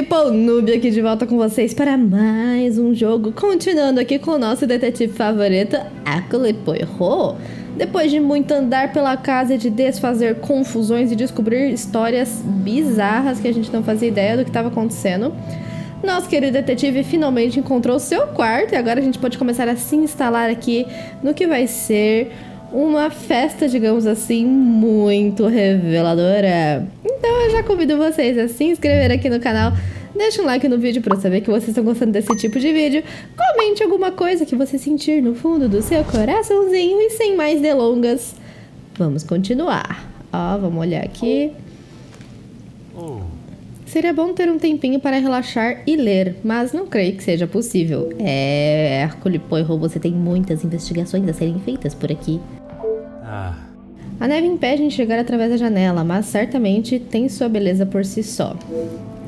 people, noob aqui de volta com vocês para mais um jogo, continuando aqui com o nosso detetive favorito, Hercule Poirot. Depois de muito andar pela casa e de desfazer confusões e descobrir histórias bizarras que a gente não fazia ideia do que estava acontecendo, nosso querido detetive finalmente encontrou seu quarto e agora a gente pode começar a se instalar aqui no que vai ser uma festa, digamos assim, muito reveladora. Então eu já convido vocês a se inscrever aqui no canal, deixa um like no vídeo para eu saber que vocês estão gostando desse tipo de vídeo, comente alguma coisa que você sentir no fundo do seu coraçãozinho e sem mais delongas, vamos continuar. Ó, vamos olhar aqui. Seria bom ter um tempinho para relaxar e ler, mas não creio que seja possível. Hercule Poirot, você tem muitas investigações a serem feitas por aqui. A neve impede enxergar através da janela, mas certamente tem sua beleza por si só.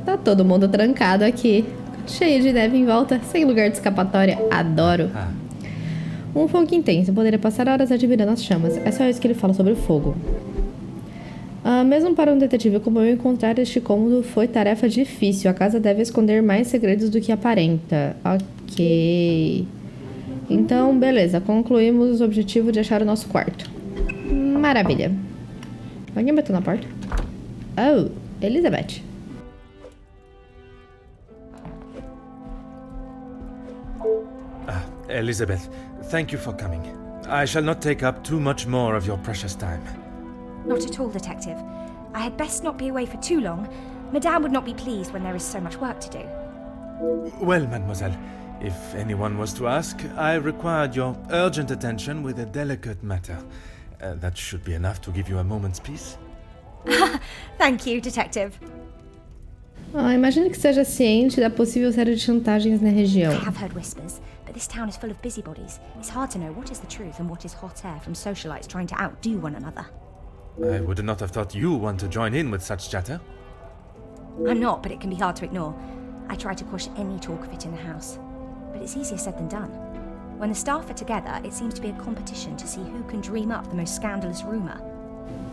Tá todo mundo trancado aqui, cheio de neve em volta, sem lugar de escapatória. Adoro. Um fogo intenso, poderia passar horas admirando as chamas. É só isso que ele fala sobre o fogo. Mesmo para um detetive como eu, encontrar este cômodo foi tarefa difícil. A casa deve esconder mais segredos do que aparenta. Ok. Então, beleza. Concluímos o objetivo de achar o nosso quarto. Maravilha. Alguém bateu na porta? Oh, Elizabeth. Elizabeth, thank you for coming. I shall not take up too much more of your precious time. Not at all, Detective. I had best not be away for too long. Madame would not be pleased when there is so much work to do. Well, mademoiselle, if anyone was to ask, I required your urgent attention with a delicate matter. That should be enough to give you a moment's peace. Thank you, Detective. Imagino que seja ciente da possível série de chantagens na região. I have heard whispers, but this town is full of busybodies. It's hard to know what is the truth and what is hot air from socialites trying to outdo one another. I would not have thought you want to join in with such chatter. I'm not, but it can be hard to ignore. I try to quash any talk of it in the house, but it's easier said than done. When the staff are together, it seems to be a competition to see who can dream up the most scandalous rumor.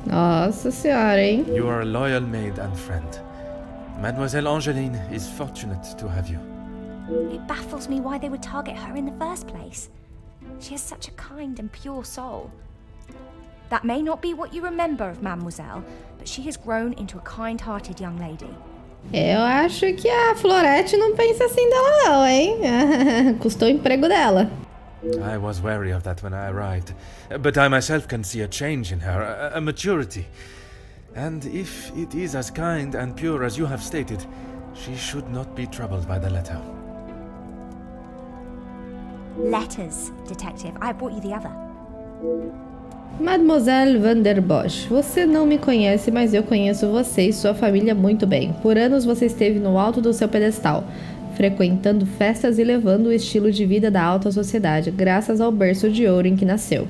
Nossa senhora, hein? You are a loyal maid and friend. Mademoiselle Angeline is fortunate to have you. It baffles me why they would target her in the first place. She has such a kind and pure soul. That may not be what you remember of Mademoiselle, but she has grown into a kind-hearted young lady. Eu acho que a Florete não pensa assim dela não, hein? Custou o emprego dela. I was wary of that when I arrived, but I myself can see a change in her, a maturity. And if it is as kind and pure as you have stated, she should not be troubled by the letter. Letters, Detective. I have brought you the other. Mademoiselle Van der Bosch, você não me conhece, mas eu conheço você e sua família muito bem. Por anos você esteve no alto do seu pedestal, frequentando festas e levando o estilo de vida da alta sociedade, graças ao berço de ouro em que nasceu.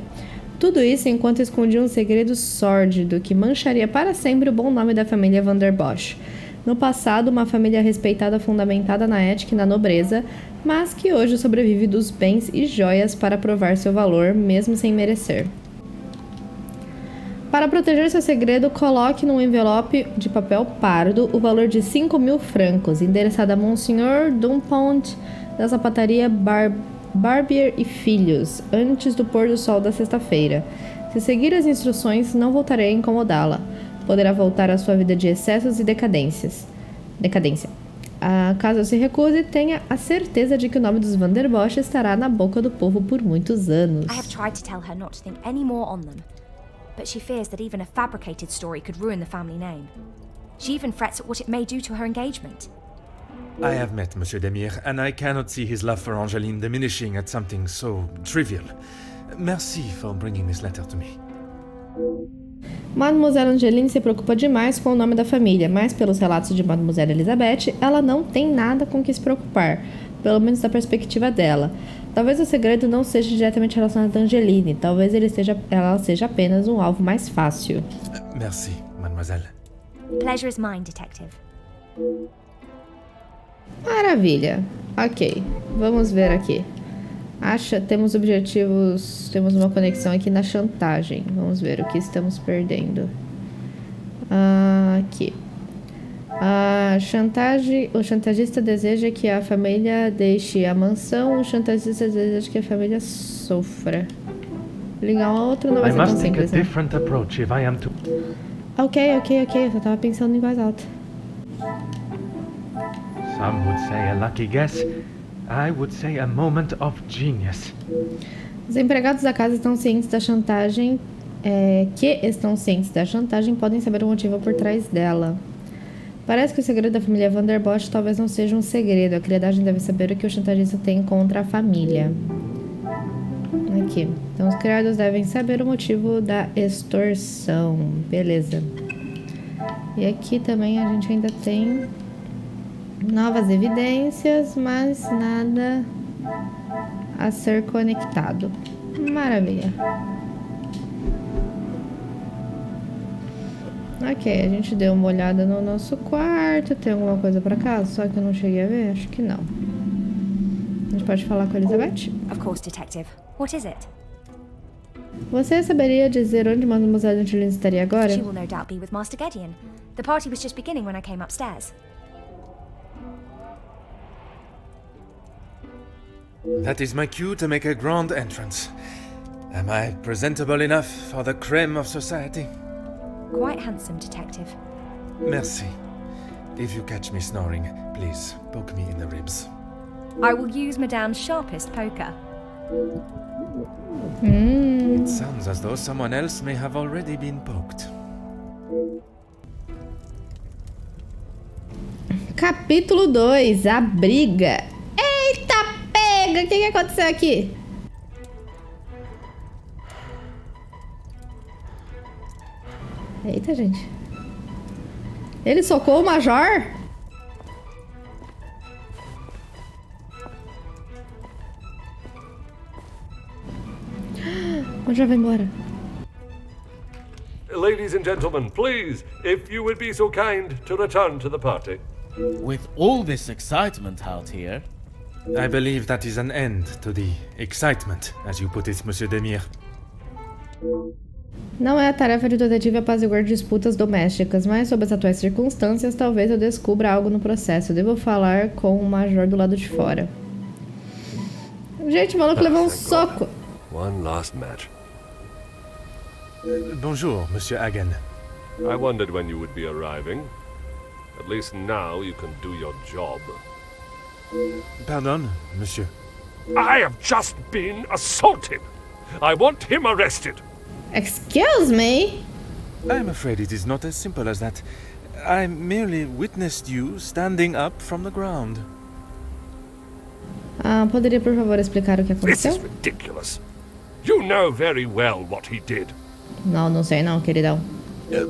Tudo isso enquanto escondia um segredo sórdido que mancharia para sempre o bom nome da família Van der Bosch. No passado, uma família respeitada fundamentada na ética e na nobreza, mas que hoje sobrevive dos bens e joias para provar seu valor, mesmo sem merecer. Para proteger seu segredo, coloque num envelope de papel pardo o valor de 5.000 francos, endereçado a Monsieur Dumpont, da sapataria Barbier e Filhos, antes do pôr do sol da sexta-feira. Se seguir as instruções, não voltarei a incomodá-la. Poderá voltar à sua vida de excessos e decadência. Caso se recuse, tenha a certeza de que o nome dos Van der Bosch estará na boca do povo por muitos anos. I have tried to tell her not to think any more on them, but she fears that even a fabricated story could ruin the family name. She even frets at what it may do to her engagement. I have met Monsieur Demire, and I cannot see his love for Angeline diminishing at something so trivial. Merci for bringing this letter to me. Mademoiselle Angeline se preocupa demais com o nome da família, mas pelos relatos de Mademoiselle Elizabeth, ela não tem nada com que se preocupar, pelo menos da perspectiva dela. Talvez o segredo não seja diretamente relacionado a Angeline, talvez ela seja apenas um alvo mais fácil. Merci, mademoiselle. Pleasure is mine, Detective. Maravilha. Ok, vamos ver aqui. Temos objetivos, temos uma conexão aqui na chantagem. Vamos ver o que estamos perdendo. Aqui. A chantagem, o chantagista deseja que a família deixe a mansão, o chantagista deseja que a família sofra. Ligar uma outra não vai ser tão simples, né? Ok, eu só tava pensando em voz alta. Some would say a lucky guess. I would say a moment of genius. Os empregados da casa estão cientes da chantagem, podem saber o motivo por trás dela. Parece que o segredo da família Vanderbosch talvez não seja um segredo. A criadagem deve saber o que o chantagista tem contra a família. Aqui. Então, os criados devem saber o motivo da extorsão. Beleza. E aqui também a gente ainda tem novas evidências, mas nada a ser conectado. Maravilha. Ok, a gente deu uma olhada no nosso quarto. Tem alguma coisa pra cá? Só que eu não cheguei a ver? Acho que não. A gente pode falar com a Elizabeth? Of course, detective. What is it? Você saberia dizer onde Mademoiselle Angeline estaria agora? She will no doubt be with Master Gideon. The party was just beginning when I came upstairs. That is my cue to make a grand entrance. Am I presentable enough for the crème of society? Quite handsome, detective. Merci. If you catch me snoring, please poke me in the ribs. I will use Madame's sharpest poker. It sounds as though someone else may have already been poked. Capítulo 2, a briga. Eita pega! O que aconteceu aqui? Eita, gente. Ele socou o Major? O Major vai embora. Ladies and gentlemen, please, if you would be so kind to return to the party. With all this excitement out here... I believe that is an end to the excitement, as you put it, Monsieur Demire. Não é a tarefa de detetive apaziguar disputas domésticas, mas sob as atuais circunstâncias, talvez eu descubra algo no processo. Eu devo falar com o Major do lado de fora. Gente, o maluco levou um soco. One last match. Bonjour, Monsieur Hagen. I wondered when you would be arriving. At least now you can do your job. Pardon, Monsieur. I have just been assaulted. I want him arrested. Excuse me? I'm afraid it is not as simple as that. I merely witnessed you standing up from the ground. Poderia, por favor, explicar o que This aconteceu? is ridiculous. You know very well what he did. Não sei não, queridão.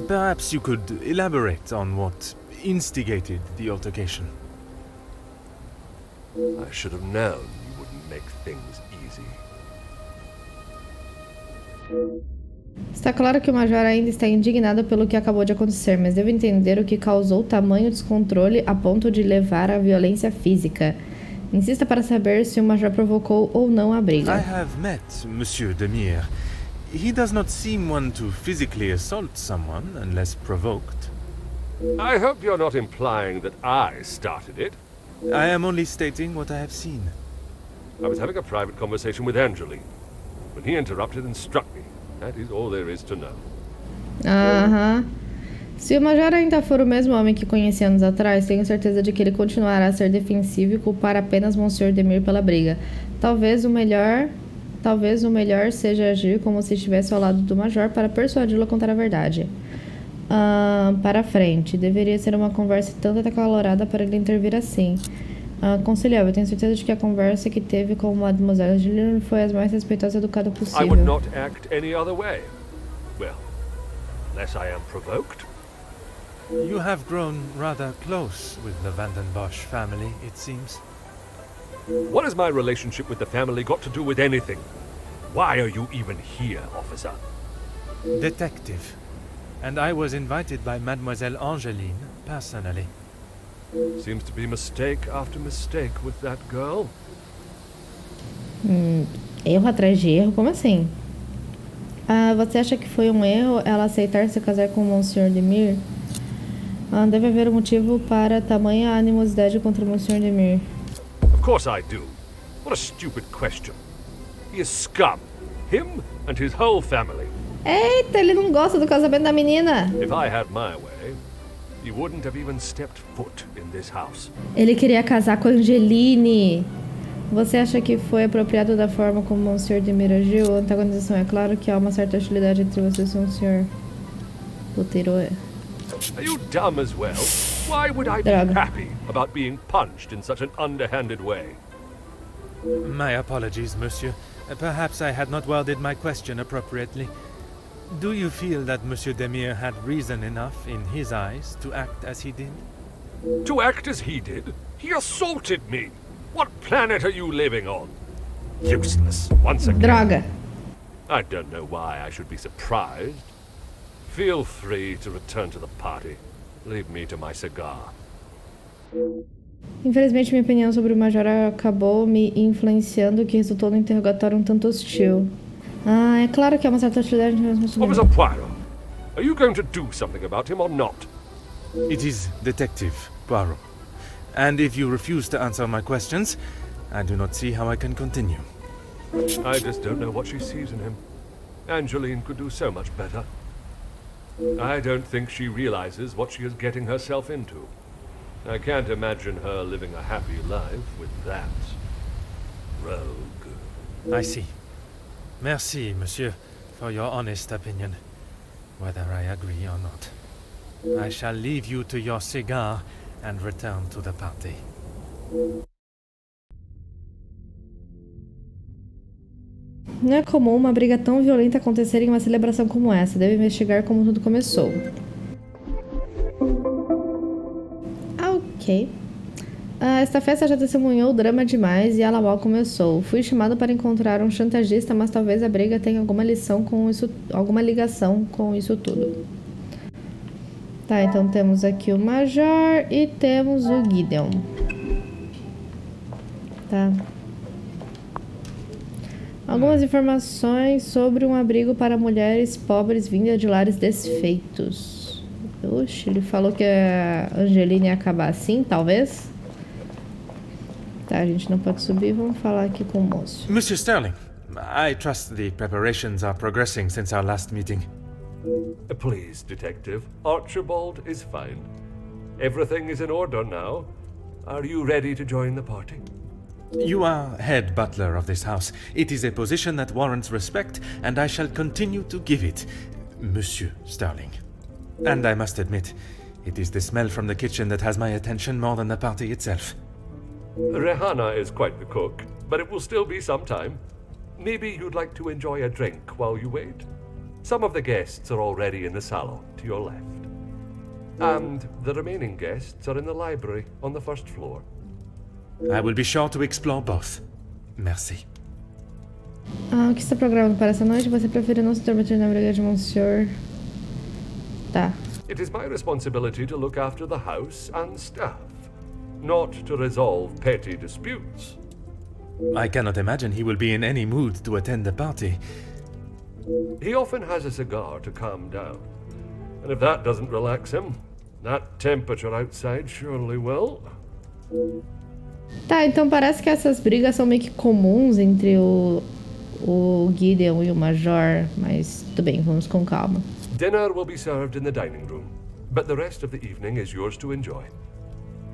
Perhaps you could elaborate on what instigated the altercation. I should have known you wouldn't make things easy. Está claro que o Major ainda está indignado pelo que acabou de acontecer, mas devo entender o que causou tamanho descontrole a ponto de levar à violência física. Insista para saber se o Major provocou ou não a briga. I have met Monsieur Demire. He does not seem one to physically assault someone unless provoked. I hope you're not implying that I started it. I am only stating what I have seen. I was having a private conversation with Angeline when he interrupted and struck me. That is all there is to know. Se o Major ainda for o mesmo homem que conheci anos atrás, tenho certeza de que ele continuará a ser defensivo e culpar apenas Monsieur Demire pela briga. Talvez o melhor seja agir como se estivesse ao lado do Major para persuadi-lo a contar a verdade. Para frente. Deveria ser uma conversa tanto acalorada para ele intervir assim. Conselheiro, eu tenho certeza de que a conversa que teve com Mademoiselle Angeline foi as mais respeitosas e educadas I possível. would not act any other way. Well, unless I am provoked. You have grown rather close with the Vandenbosch family, it seems. What has my relationship with the family got to do with anything? Why are you even here, officer? Detective. And I was invited by Mademoiselle Angeline personally. Seems to be mistake after mistake with that girl. Erro atrás de erro? Como assim? Você acha que foi um erro ela aceitar se casar com o Monsieur Demire? Deve haver um motivo para tamanha animosidade contra o Sr. Demir. Of course I do. What a stupid question. He is scum. Him and his whole family. Eita, ele não gosta do casamento da menina. If I had my way, he wouldn't have even stepped foot in this house. Ele queria casar com a Angeline. Você acha que foi apropriado da forma como o Sr. Demir agiu? A antagonização é claro que há uma certa hostilidade entre vocês e o Sr. Poirot. Are you dumb as well? Why would I be happy about being punched in such an underhanded way? My apologies, monsieur. Perhaps I had not worded my question appropriately. Do you feel that Monsieur Demir had reason enough in his eyes to act as he did? To act as he did? He assaulted me! What planet are you living on? Useless, once again. Droga. I don't know why I should be surprised. Feel free to return to the party. Leave me to my cigar. Infelizmente, minha opinião sobre o Major acabou me influenciando, o que resultou no interrogatório um tanto hostil. É claro que há uma certa hostilidade entre os Officer Poirot, are you going to do something about him or not? It is Detective Poirot. And if you refuse to answer my questions, I do not see how I can continue. I just don't know what she sees in him. Angeline could do so much better. I don't think she realizes what she is getting herself into. I can't imagine her living a happy life with that rogue. I see. Merci, monsieur, for your honest opinion, whether I agree or not. I shall leave you to your cigar and return to the party. Não é comum uma briga tão violenta acontecer em uma celebração como essa. Deve investigar como tudo começou. Ok. Esta festa já testemunhou drama demais e ela mal começou. Fui chamado para encontrar um chantagista, mas talvez a briga tenha alguma ligação com isso tudo. Tá, então temos aqui o Major e temos o Gideon. Tá. Algumas informações sobre um abrigo para mulheres pobres vinda de lares desfeitos. Oxe, ele falou que a Angeline ia acabar assim, talvez? Tá, a gente não pode subir, vamos falar aqui com o moço. Monsieur Sterling, I trust the preparations are progressing since our last meeting. Please, Detective. Archibald is fine. Everything is in order now. Are you ready to join the party? You are head butler of this house. It is a position that warrants respect, and I shall continue to give it, Monsieur Sterling. And I must admit, it is the smell from the kitchen that has my attention more than the party itself. Rehanna is quite the cook, but it will still be some time. Maybe you'd like to enjoy a drink while you wait? Some of the guests are already in the salon, to your left. And the remaining guests are in the library on the first floor. I will be sure to explore both. Merci. O que está programado para essa noite? Você prefere não se intrometer na briga de Monsieur? Tá. It is my responsibility to look after the house and staff, not to resolve petty disputes. I cannot imagine he will be in any mood to attend the party. He often has a cigar to calm down. And if that doesn't relax him, that temperature outside surely will. Tá, então parece que essas brigas são meio que comuns entre o Gideon e o Major, mas tudo bem, vamos com calma. Dinner will be served in the dining room, but the rest of the evening is yours to enjoy.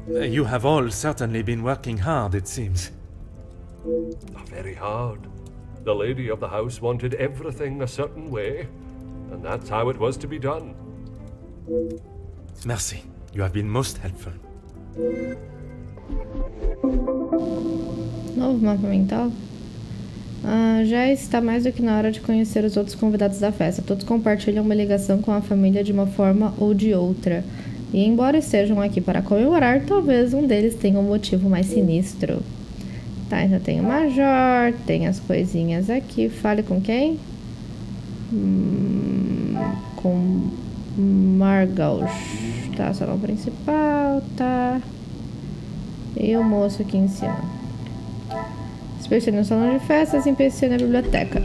You have all certainly been working hard, it seems. Very hard. The lady of the house wanted everything a certain way, and that's how it was to be done. Merci. You have been most helpful. Novo mapa mental? Já está mais do que na hora de conhecer os outros convidados da festa. Todos compartilham uma ligação com a família de uma forma ou de outra. E embora estejam aqui para comemorar, talvez um deles tenha um motivo mais sinistro. Tá, então tem o Major, tem as coisinhas aqui. Fale com quem? Com Margaux. Tá, salão principal, tá. E o moço aqui em cima. Inspecione no salão de festas, inspecione na biblioteca.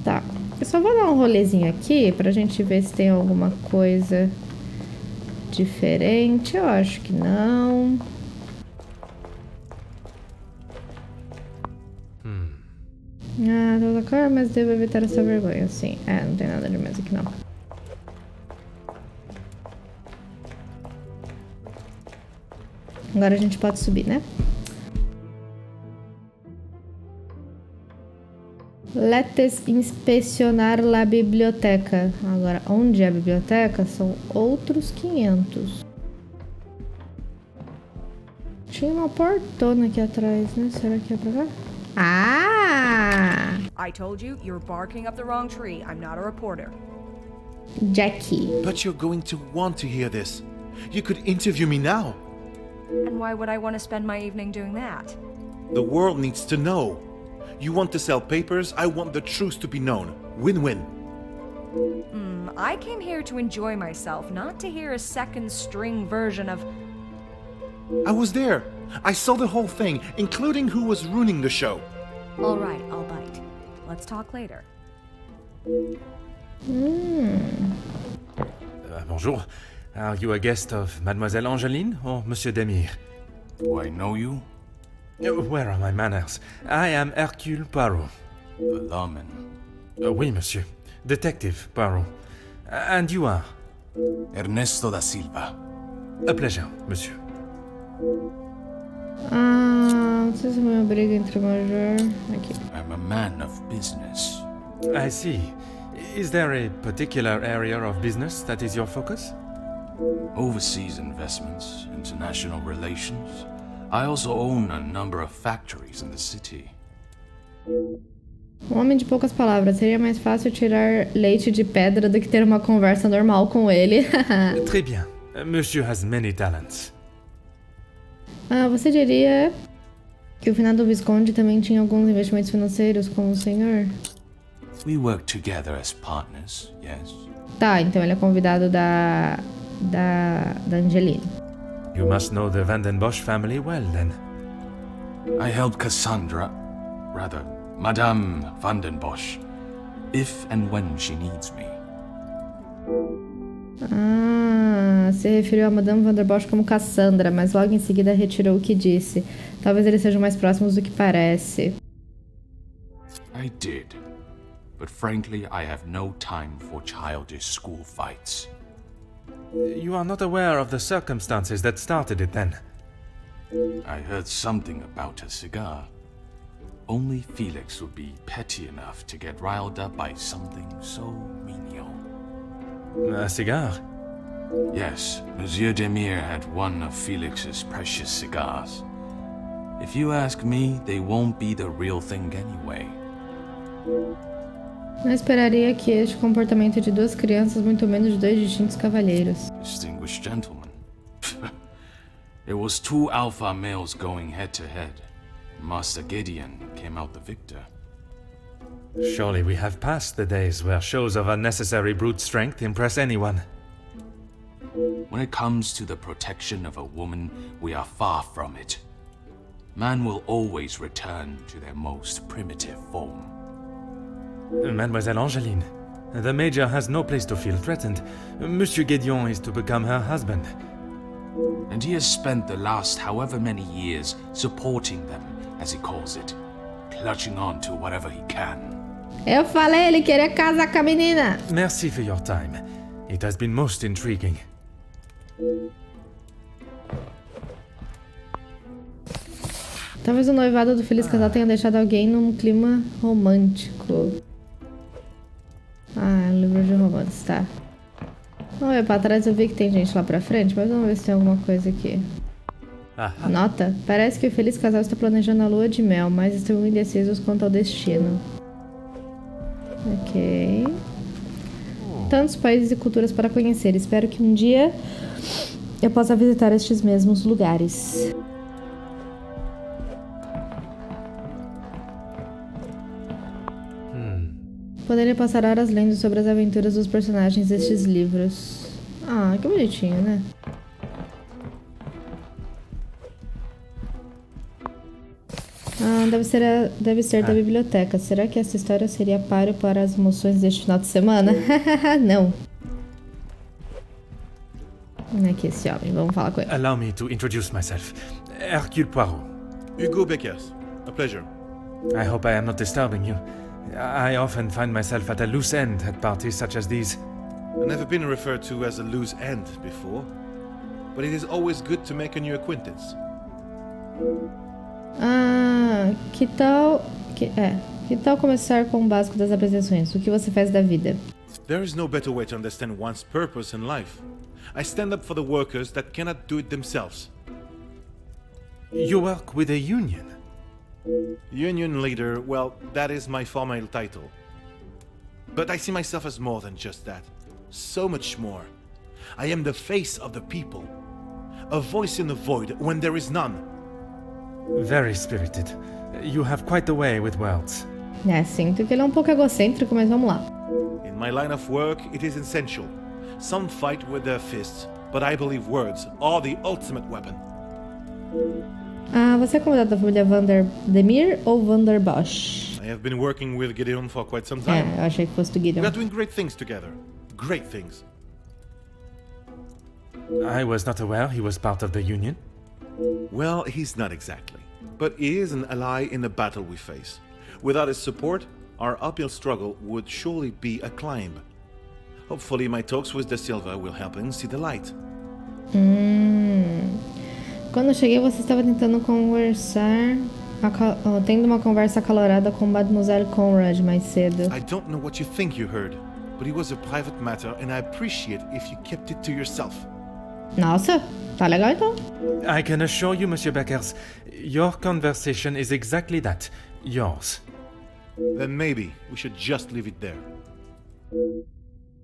Tá. Eu só vou dar um rolezinho aqui pra gente ver se tem alguma coisa diferente? Eu acho que não. Ah, toda cor, mas devo evitar essa vergonha, sim. É, não tem nada demais aqui não. Agora a gente pode subir, né? Letes inspecionar la biblioteca. Agora, onde é a biblioteca? São outros 500. Tinha uma portona aqui atrás, né? Será que é pra cá? Ah! I told you, you're barking up the wrong tree. I'm not a reporter. Jackie. But you're going to want to hear this. You could interview me now. And why would I want to spend my evening doing that? The world needs to know. You want to sell papers, I want the truth to be known. Win-win. I came here to enjoy myself, not to hear a second-string version of... I was there. I saw the whole thing, including who was ruining the show. All right, I'll bite. Let's talk later. Bonjour. Are you a guest of Mademoiselle Angeline or Monsieur Demire? Do I know you? Where are my manners? I am Hercule Poirot. The lawman. Oui, monsieur. Detective Poirot. And you are? Ernesto da Silva. A pleasure, monsieur. Ah, não sei se me obriga a intermajor. Aqui. I'm a man of business. I see. Is there a particular area of business that is your focus? Overseas investments, international relations. I also own a number of factories in the city. Um homem de poucas palavras. Seria mais fácil tirar leite de pedra do que ter uma conversa normal com ele. Très bien. Monsieur has many talents. Ah, você diria que o finado Visconde também tinha alguns investimentos financeiros com o senhor? We work together as partners, yes. Tá, então ele é convidado da Angeline. You must know the Van den Bosch family well, then. I help Cassandra, rather, Madame Van den Bosch, if and when she needs me. Ah, se referiu a Madame Van der Bosch como Cassandra, mas logo em seguida retirou o que disse. Talvez eles sejam mais próximos do que parece. I did, but frankly, I have no time for childish school fights. You are not aware of the circumstances that started it, then? I heard something about a cigar. Only Felix would be petty enough to get riled up by something so menial. A cigar? Yes, Monsieur Demire had one of Felix's precious cigars. If you ask me, they won't be the real thing anyway. Não esperaria que este comportamento de duas crianças, muito menos de dois distintos cavalheiros. Distinguished gentlemen. It was two alpha males going head to head. Master Gideon came out the victor. Surely we have passed the days where shows of unnecessary brute strength impress anyone. When it comes to the protection of a woman, we are far from it. Man will always return to their most primitive form. Mademoiselle Angeline, the Major has no place to feel threatened. Monsieur Gideon is to become her husband. And he has spent the last however many years supporting them, as he calls it, clutching on to whatever he can. Eu falei, ele queria casar com a menina. Merci for your time. It has been most intriguing. Talvez o noivado do feliz casal tenha deixado alguém num clima romântico. Ah, é um livro de romance, tá. Vamos ver pra trás, eu vi que tem gente lá pra frente, mas vamos ver se tem alguma coisa aqui. Nota, parece que o feliz casal está planejando a lua de mel, mas estão indecisos quanto ao destino. Ok. Tantos países e culturas para conhecer. Espero que um dia eu possa visitar estes mesmos lugares. Poderia passar horas lendo sobre as aventuras dos personagens destes livros. Ah, que bonitinho, né? Ah, deve ser da biblioteca. Será que essa história seria páreo para as emoções deste final de semana? Não. Aqui, esse homem. Vamos falar com ele. Allow me to introduce myself. Hercule Poirot. Hugo Beckers. A pleasure. I hope I am not disturbing you. I often find myself at a loose end at parties such as these. I've never been referred to as a loose end before, but it is always good to make a new acquaintance. Que tal começar com o básico das apresentações? O que você faz da vida? There is no better way to understand one's purpose in life. I stand up for the workers that cannot do it themselves. You work with a union? Union leader, well, that is my formal title. But I see myself as more than just that. So much more. I am the face of the people. A voice in the void when there is none. Very spirited. You have quite the way with words. Sinto que ele é um pouco egocêntrico, mas vamos lá. In my line of work, it is essential. Some fight with their fists, but I believe words are the ultimate weapon. Você é convidado da família Vandermeer ou Vanderbosch? I have been working with Gideon for quite some time. Eu achei que fosse do Gideon. We are doing great things together. Great things. I was not aware he was part of the union. Well, he's not exactly. But he is an ally in the battle we face. Without his support, our uphill struggle would surely be a climb. Hopefully my talks with Da Silva will help him see the light. Quando eu cheguei, você estava tentando tendo uma conversa acalorada com Mademoiselle Conrad mais cedo. I don't know what you think you heard, but it was a private matter and I appreciate if you kept it to yourself. Nossa, tá legal então. I can assure you, Monsieur Beckers, your conversation is exactly that. Yours. Then maybe we should just leave it there.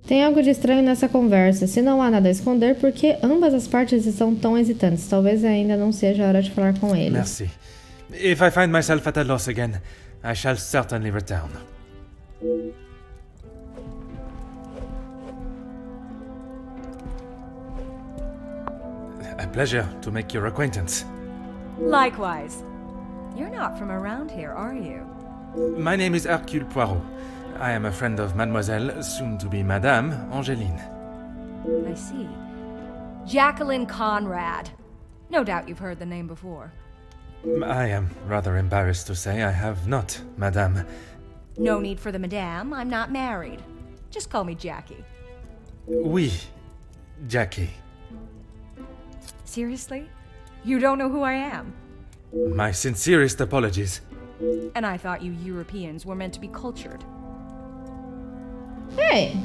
Tem algo de estranho nessa conversa. Se não há nada a esconder, por que ambas as partes estão tão hesitantes? Talvez ainda não seja a hora de falar com ele. Merci. If I find myself at a loss again, I shall certainly return. A pleasure to make your acquaintance. Likewise. You're not from around here, are you? My name is Hercule Poirot. I am a friend of Mademoiselle, soon to be Madame, Angeline. I see. Jacqueline Conrad. No doubt you've heard the name before. I am rather embarrassed to say I have not, Madame. No need for the madame. I'm not married. Just call me Jackie. Oui, Jackie. Seriously? You don't know who I am? My sincerest apologies. And I thought you Europeans were meant to be cultured. Hey!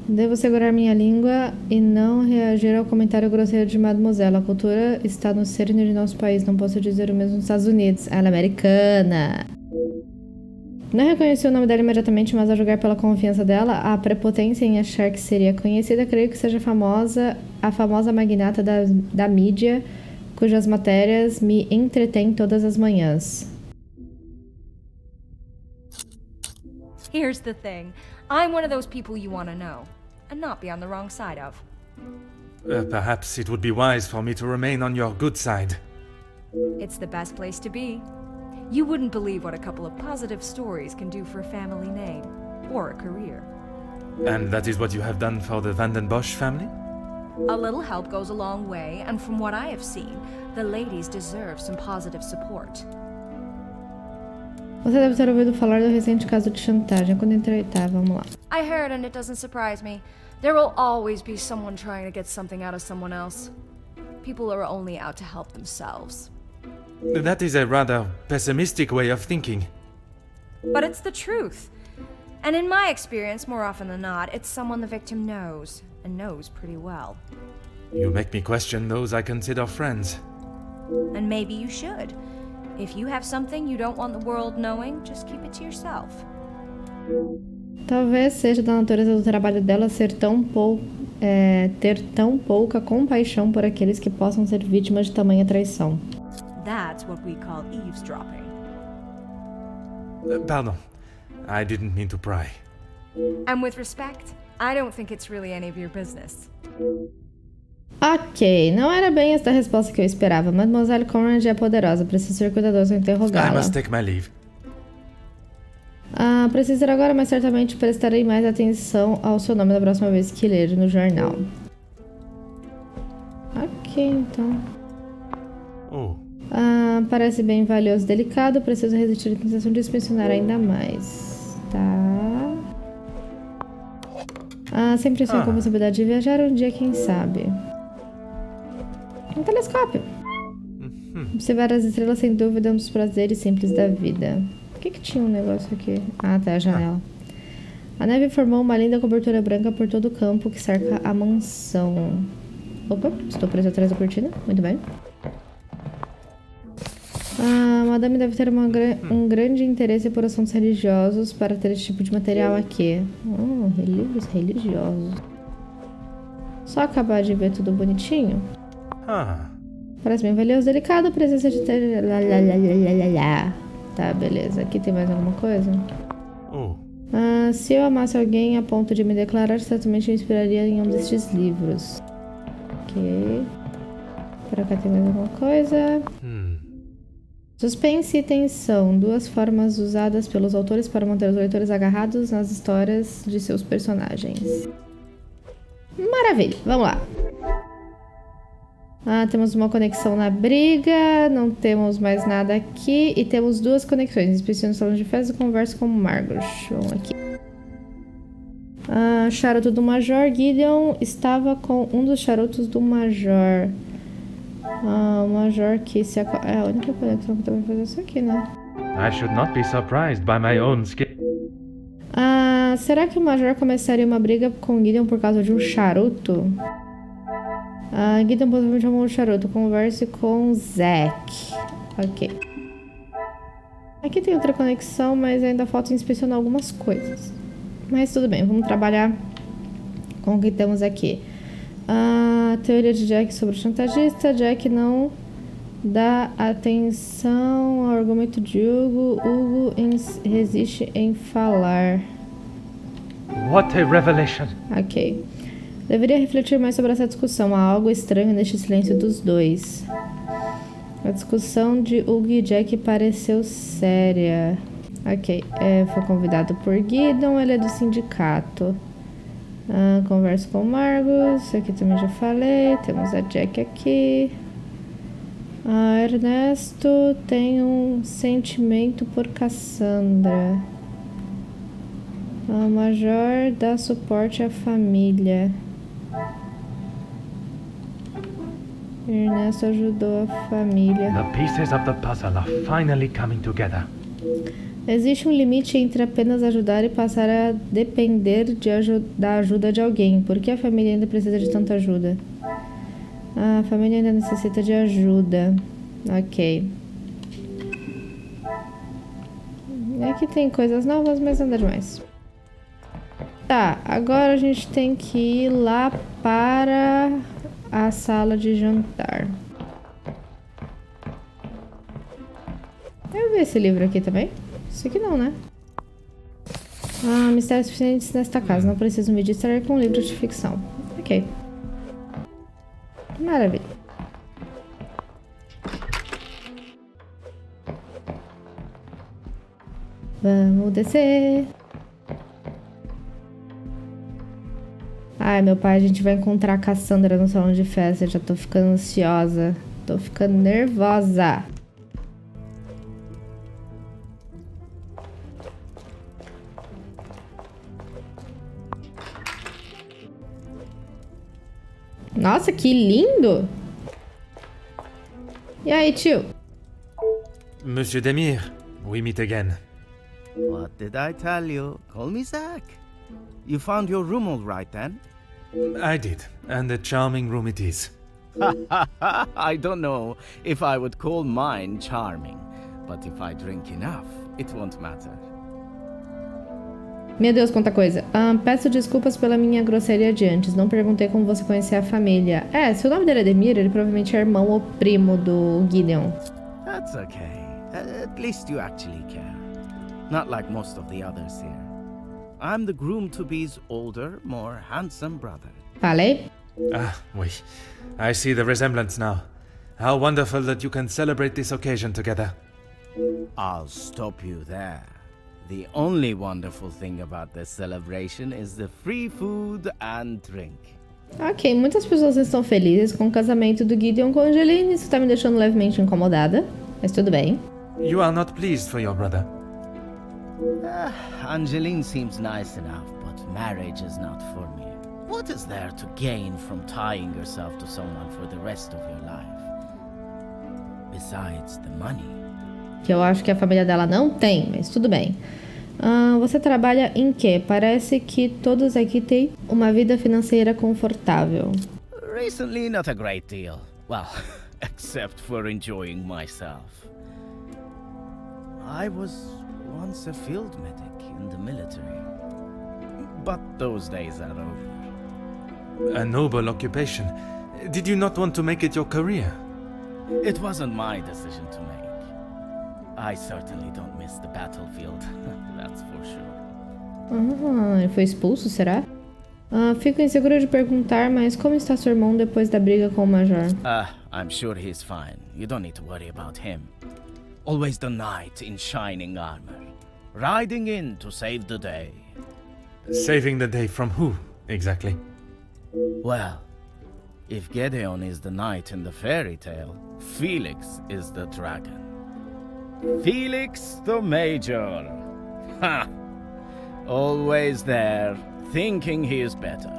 Devo segurar minha língua e não reagir ao comentário grosseiro de Mademoiselle. A cultura está no cerne de nosso país. Não posso dizer o mesmo nos Estados Unidos. Ela é americana. Não reconheci o nome dela imediatamente, mas a julgar pela confiança dela, a prepotência em achar que seria conhecida, creio que seja a famosa magnata da mídia, cujas matérias me entretêm todas as manhãs. Here's the thing. I'm one of those people you want to know, and not be on the wrong side of. Perhaps it would be wise for me to remain on your good side. It's the best place to be. You wouldn't believe what a couple of positive stories can do for a family name, or a career. And that is what you have done for the Van den Bosch family? A little help goes a long way, and from what I have seen, the ladies deserve some positive support. Você deve ter ouvido falar do recente caso de chantagem. Quando entrei, vamos lá. I heard, and it doesn't surprise me. There will always be someone trying to get something out of someone else. People are only out to help themselves. That is a rather pessimistic way of thinking. But it's the truth. And in my experience, more often than not, it's someone the victim knows, and knows pretty well. You make me question those I consider friends. And maybe you should. If you have something you don't want the world knowing, just keep it to yourself. Talvez seja da natureza do trabalho dela ter tão pouca compaixão por aqueles que possam ser vítimas de tamanha traição. That's what we call eavesdropping. Pardon. I didn't mean to pry. And with respect, I don't think it's really any of your business. Ok, não era bem esta a resposta que eu esperava. Mademoiselle Conrad é poderosa, preciso ser cuidadoso ao interrogá-la. I must take my leave. Preciso ir agora, mas certamente prestarei mais atenção ao seu nome da próxima vez que ler no jornal. Ok, então. Parece bem valioso e delicado. Preciso resistir à tentação de inspecionar ainda mais. Tá. Sempre sonhei com a possibilidade de viajar um dia, quem sabe. Um telescópio. Observar as estrelas, sem dúvida, é um dos prazeres simples da vida. Por que tinha um negócio aqui? Ah, tá, a janela. A neve formou uma linda cobertura branca por todo o campo que cerca a mansão. Opa, estou preso atrás da cortina. Muito bem. Madame deve ter um grande interesse por assuntos religiosos para ter esse tipo de material aqui. Livros religiosos. Só acabar de ver tudo bonitinho. Parece bem valioso, delicado, presença de ter... Tá, beleza. Aqui tem mais alguma coisa? Se eu amasse alguém a ponto de me declarar, certamente me inspiraria em um destes livros. Ok. Por cá tem mais alguma coisa. Suspense e tensão, duas formas usadas pelos autores para manter os leitores agarrados nas histórias de seus personagens. Maravilha, vamos lá. Temos uma conexão na briga, não temos mais nada aqui e temos duas conexões. Inspeciono o salão de festa e converso com Margot. Vamos aqui. Charuto do Major. Gideon estava com um dos charutos do Major. O Major que se... É a única conexão que dá pra fazer isso aqui, né? I should not be surprised by my own skill. Será que o Major começaria uma briga com Gideon por causa de um charuto? Gideon possivelmente chamou o charuto. Converse com Zack. Ok. Aqui tem outra conexão, mas ainda falta inspecionar algumas coisas. Mas tudo bem, vamos trabalhar com o que temos aqui. Teoria de Jack sobre o chantagista. Jack não dá atenção ao argumento de Hugo. Hugo resiste em falar. What a revelation! Ok. Deveria refletir mais sobre essa discussão. Há algo estranho neste silêncio dos dois. A discussão de Hugo e Jack pareceu séria. Ok. Foi convidado por Gideon. Ele é do sindicato. Converso com Margot. Isso aqui também já falei. Temos a Jack aqui. Ernesto tem um sentimento por Cassandra. O Major dá suporte à família. Ernesto ajudou a família. The pieces of the puzzle are finally coming together. Existe um limite entre apenas ajudar e passar a depender da ajuda de alguém. Por que a família ainda precisa de tanta ajuda? A família ainda necessita de ajuda. Ok. Aqui tem coisas novas, mas nada demais. Tá, agora a gente tem que ir lá para a sala de jantar. Eu vi esse livro aqui também. Isso aqui não, né? Mistérios suficientes nesta casa. Não preciso me distrair com livros de ficção. Ok. Maravilha. Vamos descer. Ai, meu pai, a gente vai encontrar a Cassandra no salão de festa. Já tô ficando ansiosa. Tô ficando nervosa. Nossa, que lindo! E aí, tio? Monsieur Demir, we meet again. What did I tell you? Call me Zack. You found your room all right then? I did, and a charming room it is. I don't know if I would call mine charming, but if I drink enough, it won't matter. Meu Deus, quanta coisa. Peço desculpas pela minha grosseria de antes. Não perguntei como você conhecia a família. Se o nome dele é Demir, ele provavelmente é irmão ou primo do Gideon. That's okay. At least you actually care. Not like most of the others here. I'm the groom-to-be's older, more handsome brother. Falei? Oui. I see the resemblance now. How wonderful that you can celebrate this occasion together. I'll stop you there. The only wonderful thing about this celebration is the free food and drink. Ok, muitas pessoas estão felizes com o casamento do Gideon com Angeline. Isso tá me deixando levemente incomodada, mas tudo bem. You are not pleased for your brother? Angeline seems nice enough, but marriage is not for me. What is there to gain from tying yourself to someone for the rest of your life? Besides the money. Que eu acho que a família dela não tem, mas tudo bem. Você trabalha em quê? Parece que todos aqui têm uma vida financeira confortável. Recently, not a great deal. Well, except for enjoying myself. I was once a field medic in the military. But those days are over. A noble occupation. Did you not want to make it your career? It wasn't my decision to make. I certainly don't miss the battlefield, that's for sure. Ele foi expulso, será? Fico inseguro de perguntar, mas como está seu irmão depois da briga com o Major? I'm sure he's fine. You don't need to worry about him. Always the knight in shining armor, riding in to save the day. Saving the day from who, exactly? Well, if Gideon is the knight in the fairy tale, Felix is the dragon. Felix the Major. Ha! Always there, thinking he is better.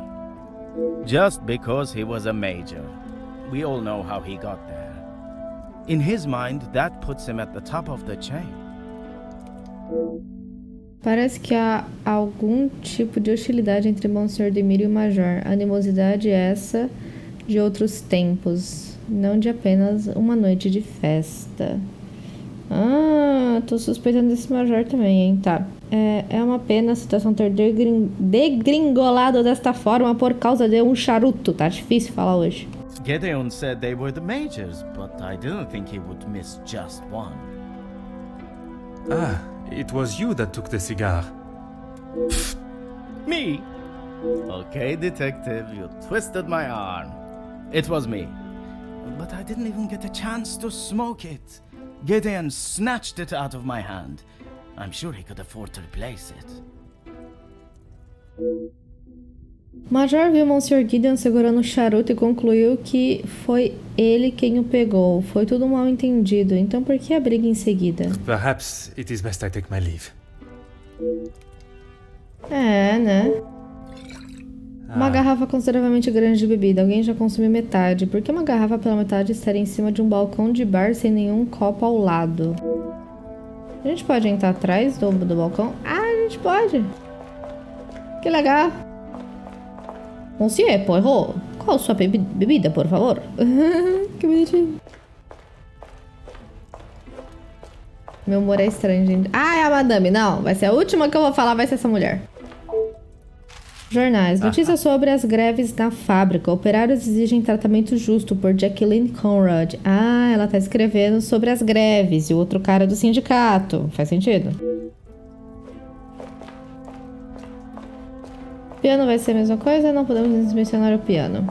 Just because he was a major. We all know how he got there. In his mind, that puts him at the top of the chain. Parece que há algum tipo de hostilidade entre Monsenhor Demiro e o Major. Animosidade essa de outros tempos, não de apenas uma noite de festa. Tô suspeitando desse Major também, hein? Tá. É uma pena a situação ter degringolado desta forma por causa de um charuto. Tá difícil falar hoje. Gideon said they were the majors, but I didn't think he would miss just one. It was you that took the cigar. Me? Okay, detective, you twisted my arm. It was me. But I didn't even get a chance to smoke it. Gideon snatched it out of my hand. I'm sure he could afford to replace it. Major viu Monsenhor Gideon segurando o charuto e concluiu que foi ele quem o pegou. Foi tudo um mal entendido. Então por que a briga em seguida? Perhaps it is best I take my leave. Né? Uma garrafa consideravelmente grande de bebida. Alguém já consumiu metade. Por que uma garrafa pela metade estaria em cima de um balcão de bar sem nenhum copo ao lado? A gente pode entrar atrás do balcão? A gente pode. Que legal. Monsieur Poirot, qual a sua bebida, por favor? Que bonitinho. Meu humor é estranho, gente. É a madame. Não, vai ser a última que eu vou falar, vai ser essa mulher. Jornais. Notícias sobre as greves na fábrica. Operários exigem tratamento justo por Jacqueline Conrad. Ela tá escrevendo sobre as greves e o outro cara do sindicato. Faz sentido? Piano vai ser a mesma coisa? Não podemos mencionar o piano.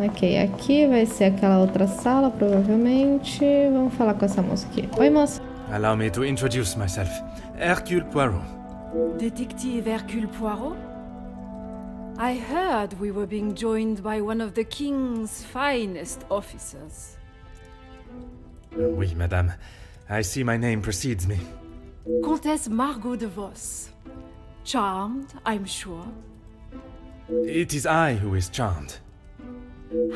Ok, aqui vai ser aquela outra sala, provavelmente. Vamos falar com essa moça aqui. Oi, moça. Allow me to introduce myself. Hercule Poirot. Detective Hercule Poirot? I heard we were being joined by one of the king's finest officers. Oui, madame. I see my name precedes me. Comtesse Margot de Vos. Charmed, I'm sure. It is I who is charmed.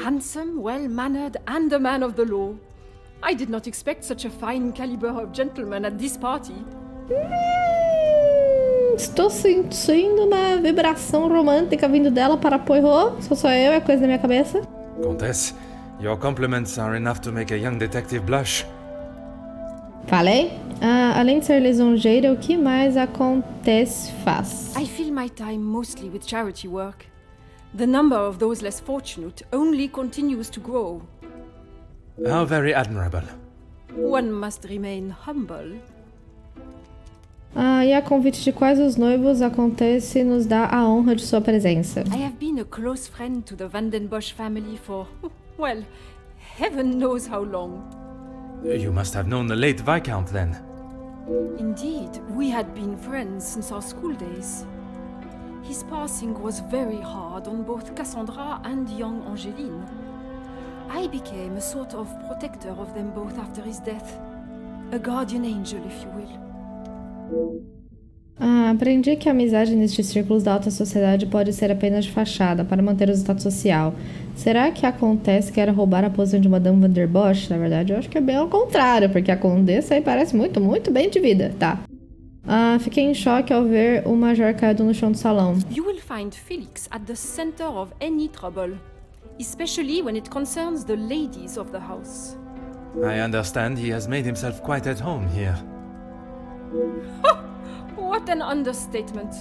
Handsome, well-mannered, and a man of the law. I did not expect such a fine caliber of gentleman at this party. Estou sentindo uma vibração romântica vindo dela para Poirot. Sou só eu, é coisa da minha cabeça. Comtesse, your compliments are enough to make a young detective blush. Falei? Além de ser lisonjeira, o que mais acontece faz? I fill my time mostly with charity work. The number of those less fortunate only continues to grow. How very admirable. One must remain humble. E a convite de quais os noivos acontece nos dá a honra de sua presença. I have been a close friend to the Vandenbosch family for, well, heaven knows how long. You must have known the late Viscount then. Indeed, we had been friends since our school days. His passing was very hard on both Cassandra and young Angeline. I became a sort of protector of them both after his death. A guardian angel, if you will. Aprendi que a amizade nestes círculos da alta sociedade pode ser apenas de fachada, para manter o status social. Será que acontece que era roubar a posição de Madame Van der Bosch? Na verdade, eu acho que é bem ao contrário, porque a condessa aí parece muito, muito bem de vida, tá? Fiquei em choque ao ver o major caído no chão do salão. You will find Felix at the center of any trouble, especially when it concerns the ladies of the house. I understand he has made himself quite at home here. What an understatement.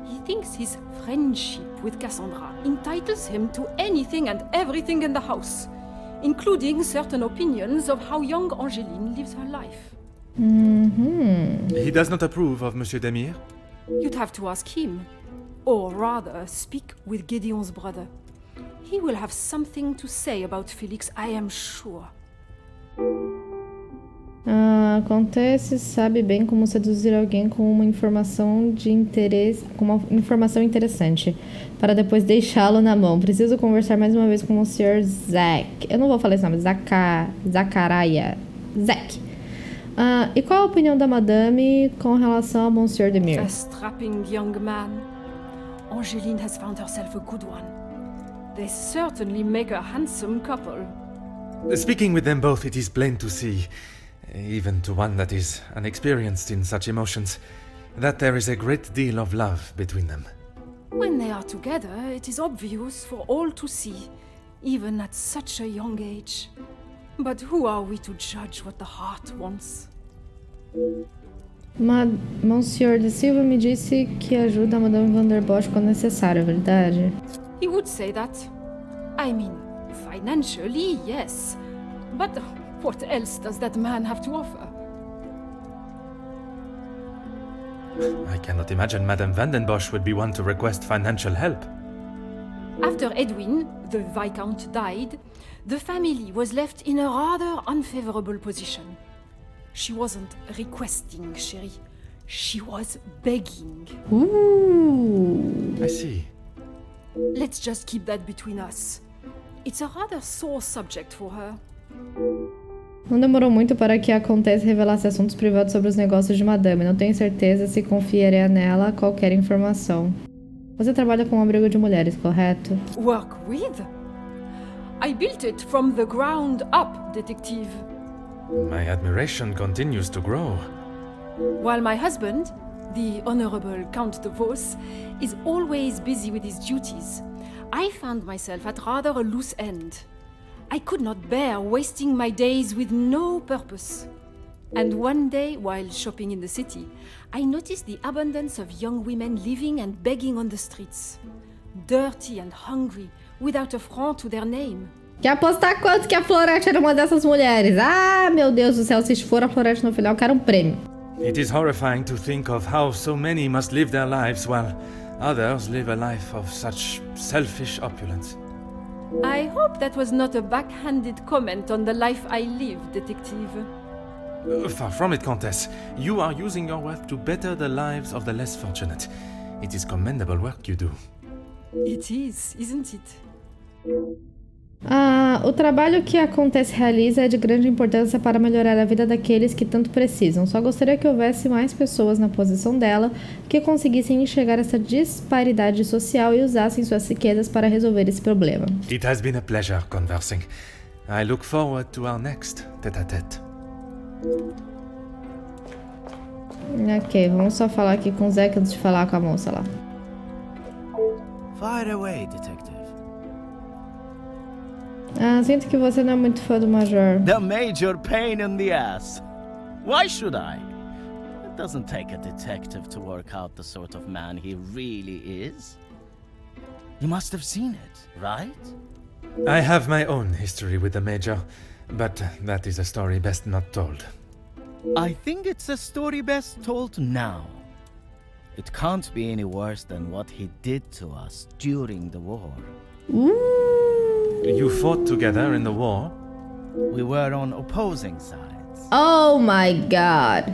He thinks his friendship with Cassandra entitles him to anything and everything in the house, including certain opinions of how young Angeline lives her life. He does not approve of Monsieur Demire? You'd have to ask him, or rather speak with Gideon's brother. He will have something to say about Felix, I am sure. Acontece, sabe bem como seduzir alguém com uma informação de interesse, com uma informação interessante, para depois deixá-lo na mão. Preciso conversar mais uma vez com o Sr. Zack. Eu não vou falar esse nome, Zacaraia. Zack. E qual a opinião da Madame com relação ao Monsieur Demire? A strapping young man. Angeline has found herself a good one. They certainly make a handsome couple. Speaking with them both, it is plain to see, even to one that is unexperienced in such emotions, that there is a great deal of love between them. When they are together, it is obvious for all to see, even at such a young age. But who are we to judge what the heart wants? Monsieur de Silva me disse que ajuda a Madame Van der Bosch quando necessário, é verdade? He would say that. I mean, financially, yes. But what else does that man have to offer? I cannot imagine Madame Van den Bosch would be one to request financial help. After Edwin, the Viscount, died, the family was left in a rather unfavorable position. She wasn't requesting, chérie. She was begging. Ooh. I see. Let's just keep that between us. It's a rather sore subject for her. Não demorou muito para que a Comtesse revelasse assuntos privados sobre os negócios de Madame. Não tenho certeza se confiaria nela qualquer informação. Você trabalha com um abrigo de mulheres, correto? Work with? I built it from the ground up, detective. My admiration continues to grow. While my husband, the Honorable Count de Vos, is always busy with his duties, I found myself at rather a loose end. I could not bear wasting my days with no purpose. And one day, while shopping in the city, I noticed the abundance of young women living and begging on the streets. Dirty and hungry, without a franc to their name. Quer apostar quanto que a Florette era uma dessas mulheres? Ah, meu Deus do céu, se for a Florette no final, eu quero um prêmio. It is horrifying to think of how so many must live their lives while others live a life of such selfish opulence. I hope that was not a backhanded comment on the life I live, detective. Far from it, Countess. You are using your wealth to better the lives of the less fortunate. It is commendable work you do. It is, isn't it? O trabalho que a Comtesse realiza é de grande importância para melhorar a vida daqueles que tanto precisam. Só gostaria que houvesse mais pessoas na posição dela que conseguissem enxergar essa disparidade social e usassem suas riquezas para resolver esse problema. It has been a pleasure conversing. I look forward to our next tête-à-tête. Ok, vamos só falar aqui com o Zack antes de falar com a moça lá. Fire away, detective. Sinto que você não é muito fã do Major. The major pain in the ass. Why should I? It doesn't take a detective to work out the sort of man he really is. You must have seen it, right? I have my own history with the Major, but that is a story best not told. I think it's a story best told now. It can't be any worse than what he did to us during the war. You fought together in the war? We were on opposing sides. Oh my god.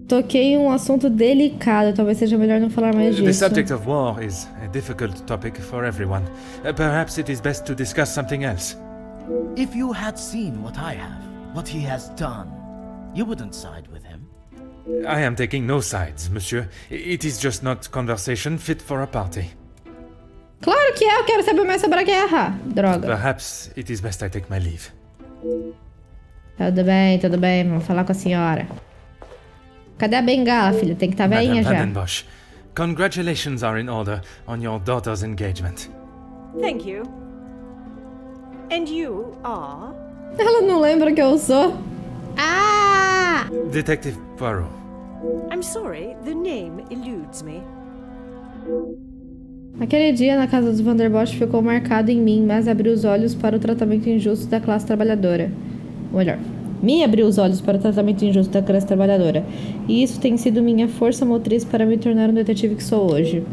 Toquei em um assunto delicado. Talvez seja melhor não falar mais disso. The subject of war is a difficult topic for everyone. Perhaps it is best to discuss something else. If you had seen what I have, what he has done, you wouldn't side with him. I am taking no sides, monsieur. It is just not conversation fit for a party. Claro que é, eu quero saber mais sobre a guerra. Droga. Perhaps it is best I take my leave. Tudo bem, vamos falar com a senhora. Cadê a bengala, filho? Tem que estar velhinha Madame já. Vandenbosch, congratulations are in order on your daughter's engagement. Thank you. And you are? Ela não lembra que eu sou. Ah! Detective Poirot. I'm sorry, the name eludes me. Aquele dia na casa dos Vandenbosch ficou marcado em mim, mas abri os olhos para o tratamento injusto da classe trabalhadora. Ou melhor, me abriu os olhos para o tratamento injusto da classe trabalhadora. E isso tem sido minha força motriz para me tornar o detetive que sou hoje.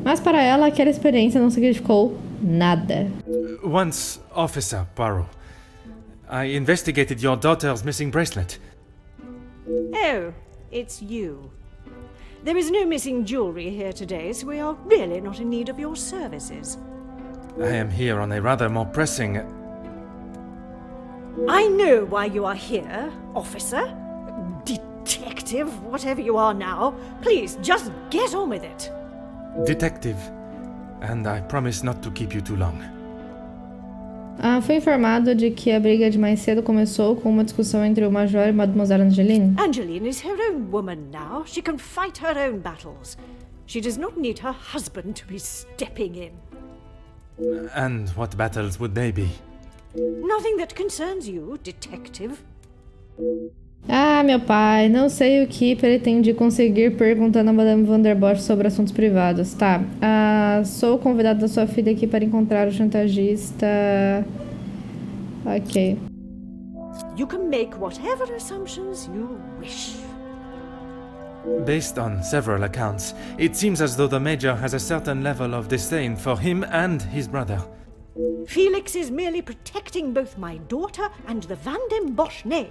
Mas para ela, aquela experiência não significou nada. Once, Officer Poirot, I investigated your daughter's missing bracelet. Oh, it's you. There is no missing jewelry here today, so we are really not in need of your services. I am here on a rather more pressing... I know why you are here, officer. Detective, whatever you are now. Please, just get on with it. Detective, and I promise not to keep you too long. Fui informado de que a briga de mais cedo começou com uma discussão entre o Major e Mademoiselle Angeline. Angeline is her own woman now. She can fight her own battles. She does not need her husband to be stepping in. And what battles would they be? Nothing that concerns you, detective. Meu pai, não sei o que pretende conseguir perguntando a Madame Vandenbosch sobre assuntos privados. Tá, sou o convidado da sua filha aqui para encontrar o chantagista... Ok. You can make whatever assumptions you wish. Based on several accounts, it seems as though the Major has a certain level of disdain for him and his brother. Felix is merely protecting both my daughter and the Vandenbosch name.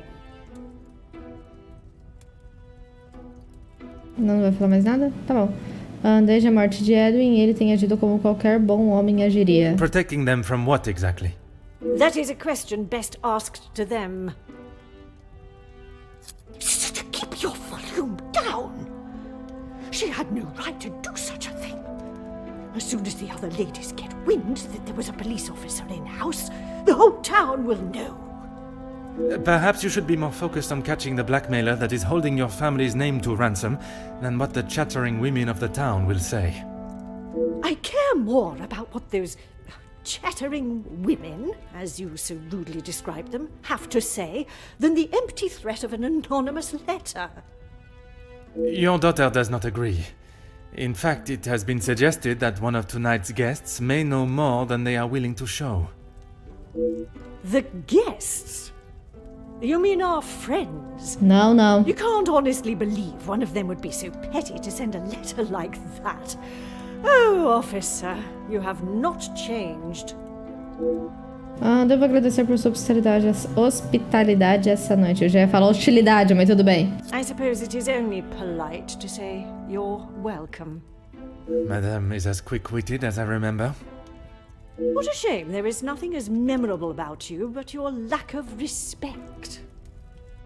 Não vai falar mais nada? Tá bom. Desde a morte de Edwin, ele tem agido como qualquer bom homem agiria. Protecting them from what exactly? That is a question best asked to them. Keep your volume down! She had no right to do such a thing. As soon as the other ladies get wind that there was a police officer in-house, the whole town will know. Perhaps you should be more focused on catching the blackmailer that is holding your family's name to ransom than what the chattering women of the town will say. I care more about what those chattering women, as you so rudely describe them, have to say than the empty threat of an anonymous letter. Your daughter does not agree. In fact, it has been suggested that one of tonight's guests may know more than they are willing to show. The guests? You mean our friends? No. You can't honestly believe one of them would be so petty to send a letter like that. Oh, officer, you have not changed. Devo agradecer por sua hospitalidade essa noite. Eu já ia falar hostilidade, mas tudo bem. I suppose it is only polite to say you're welcome. Madame is as quick-witted as I remember. What a shame there is nothing as memorable about you but your lack of respect.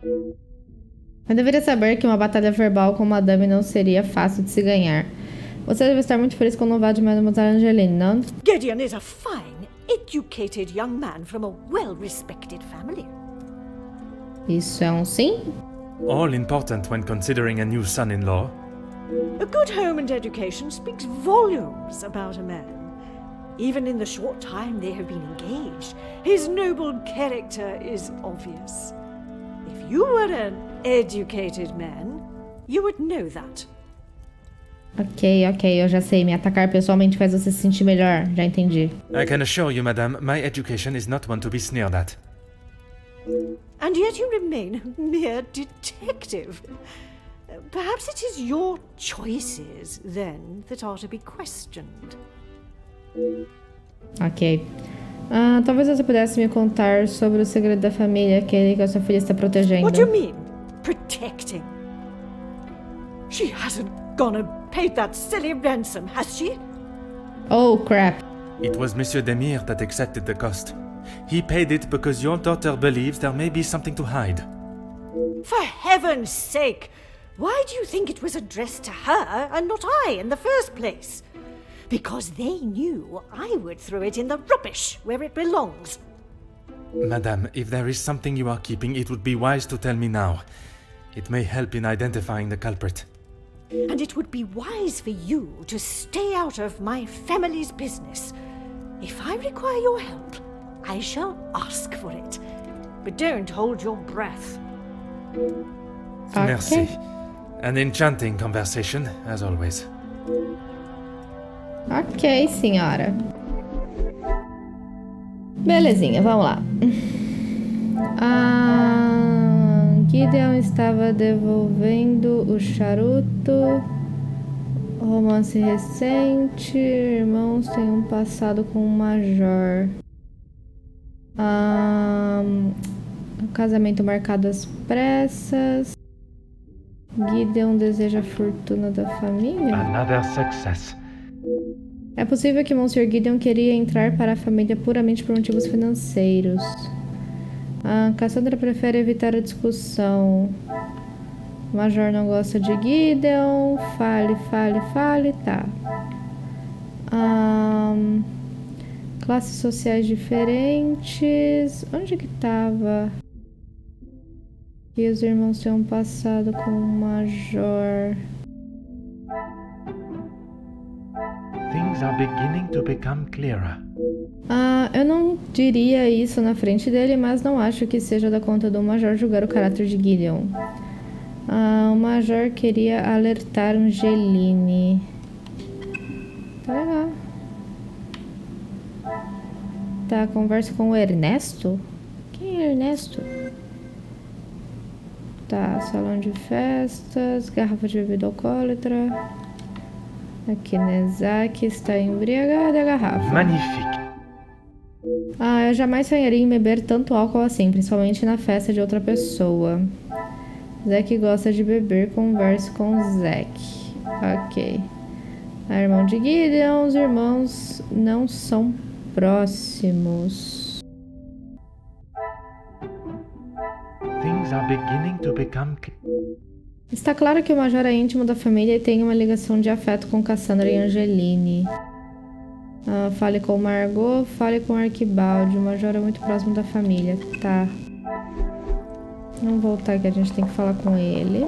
Eu deveria saber que uma batalha verbal com Madame não seria fácil de se ganhar. Você deve estar muito feliz com o novato de Mademoiselle Angeline, não? Gideon is a fine, educated young man from a well-respected family. Isso é sim? All important when considering a new son-in-law. A good home and education speaks volumes about a man. Even in the short time they have been engaged, his noble character is obvious. If you were an educated man, you would know that. Ok, eu já sei. Me atacar pessoalmente faz você se sentir melhor. Já entendi. I can assure you, madame, my education is not one to be sneered at. And yet you remain a mere detective. Perhaps it is your choices, then, that are to be questioned. Ok. Talvez você pudesse me contar sobre o segredo da família, aquele que a sua filha está protegendo. What do you mean, protecting? She hasn't gone and paid that silly ransom, has she? Oh, crap. It was Monsieur Demir that accepted the cost. He paid it because your daughter believes there may be something to hide. For heaven's sake! Why do you think it was addressed to her and not I in the first place? Because they knew I would throw it in the rubbish where it belongs. Madame, if there is something you are keeping, it would be wise to tell me now. It may help in identifying the culprit. And it would be wise for you to stay out of my family's business. If I require your help, I shall ask for it. But don't hold your breath. Okay. Merci. An enchanting conversation, as always. Ok, senhora. Belezinha, vamos lá. Gideon estava devolvendo o charuto. Romance recente. Irmãos têm um passado com o major. Casamento marcado às pressas. Gideon deseja a fortuna da família. Another success. É possível que Monsieur Gideon queria entrar para a família puramente por motivos financeiros. Cassandra prefere evitar a discussão. O Major não gosta de Gideon. Fale, tá. Classes sociais diferentes. Onde que tava? E os irmãos têm um passado com o Major. Things are beginning to become clearer. Eu não diria isso na frente dele, mas não acho que seja da conta do Major julgar o caráter de Gideon. O Major queria alertar Angeline. Tá legal. Tá, conversa com o Ernesto? Quem é Ernesto? Tá, salão de festas, garrafa de bebida alcoólatra. Aqui, Nezaki está embriagada a garrafa. Magnifique. Eu jamais sonharia em beber tanto álcool assim, principalmente na festa de outra pessoa. Zack gosta de beber, converse com Zack. Ok. Irmão de Gideon, os irmãos não são próximos. Things are beginning to become Está claro que o Major é íntimo da família e tem uma ligação de afeto com Cassandra e Angeline. Fale com Margot, fale com Arquibaldi. O Major é muito próximo da família. Tá. Vamos voltar que a gente tem que falar com ele.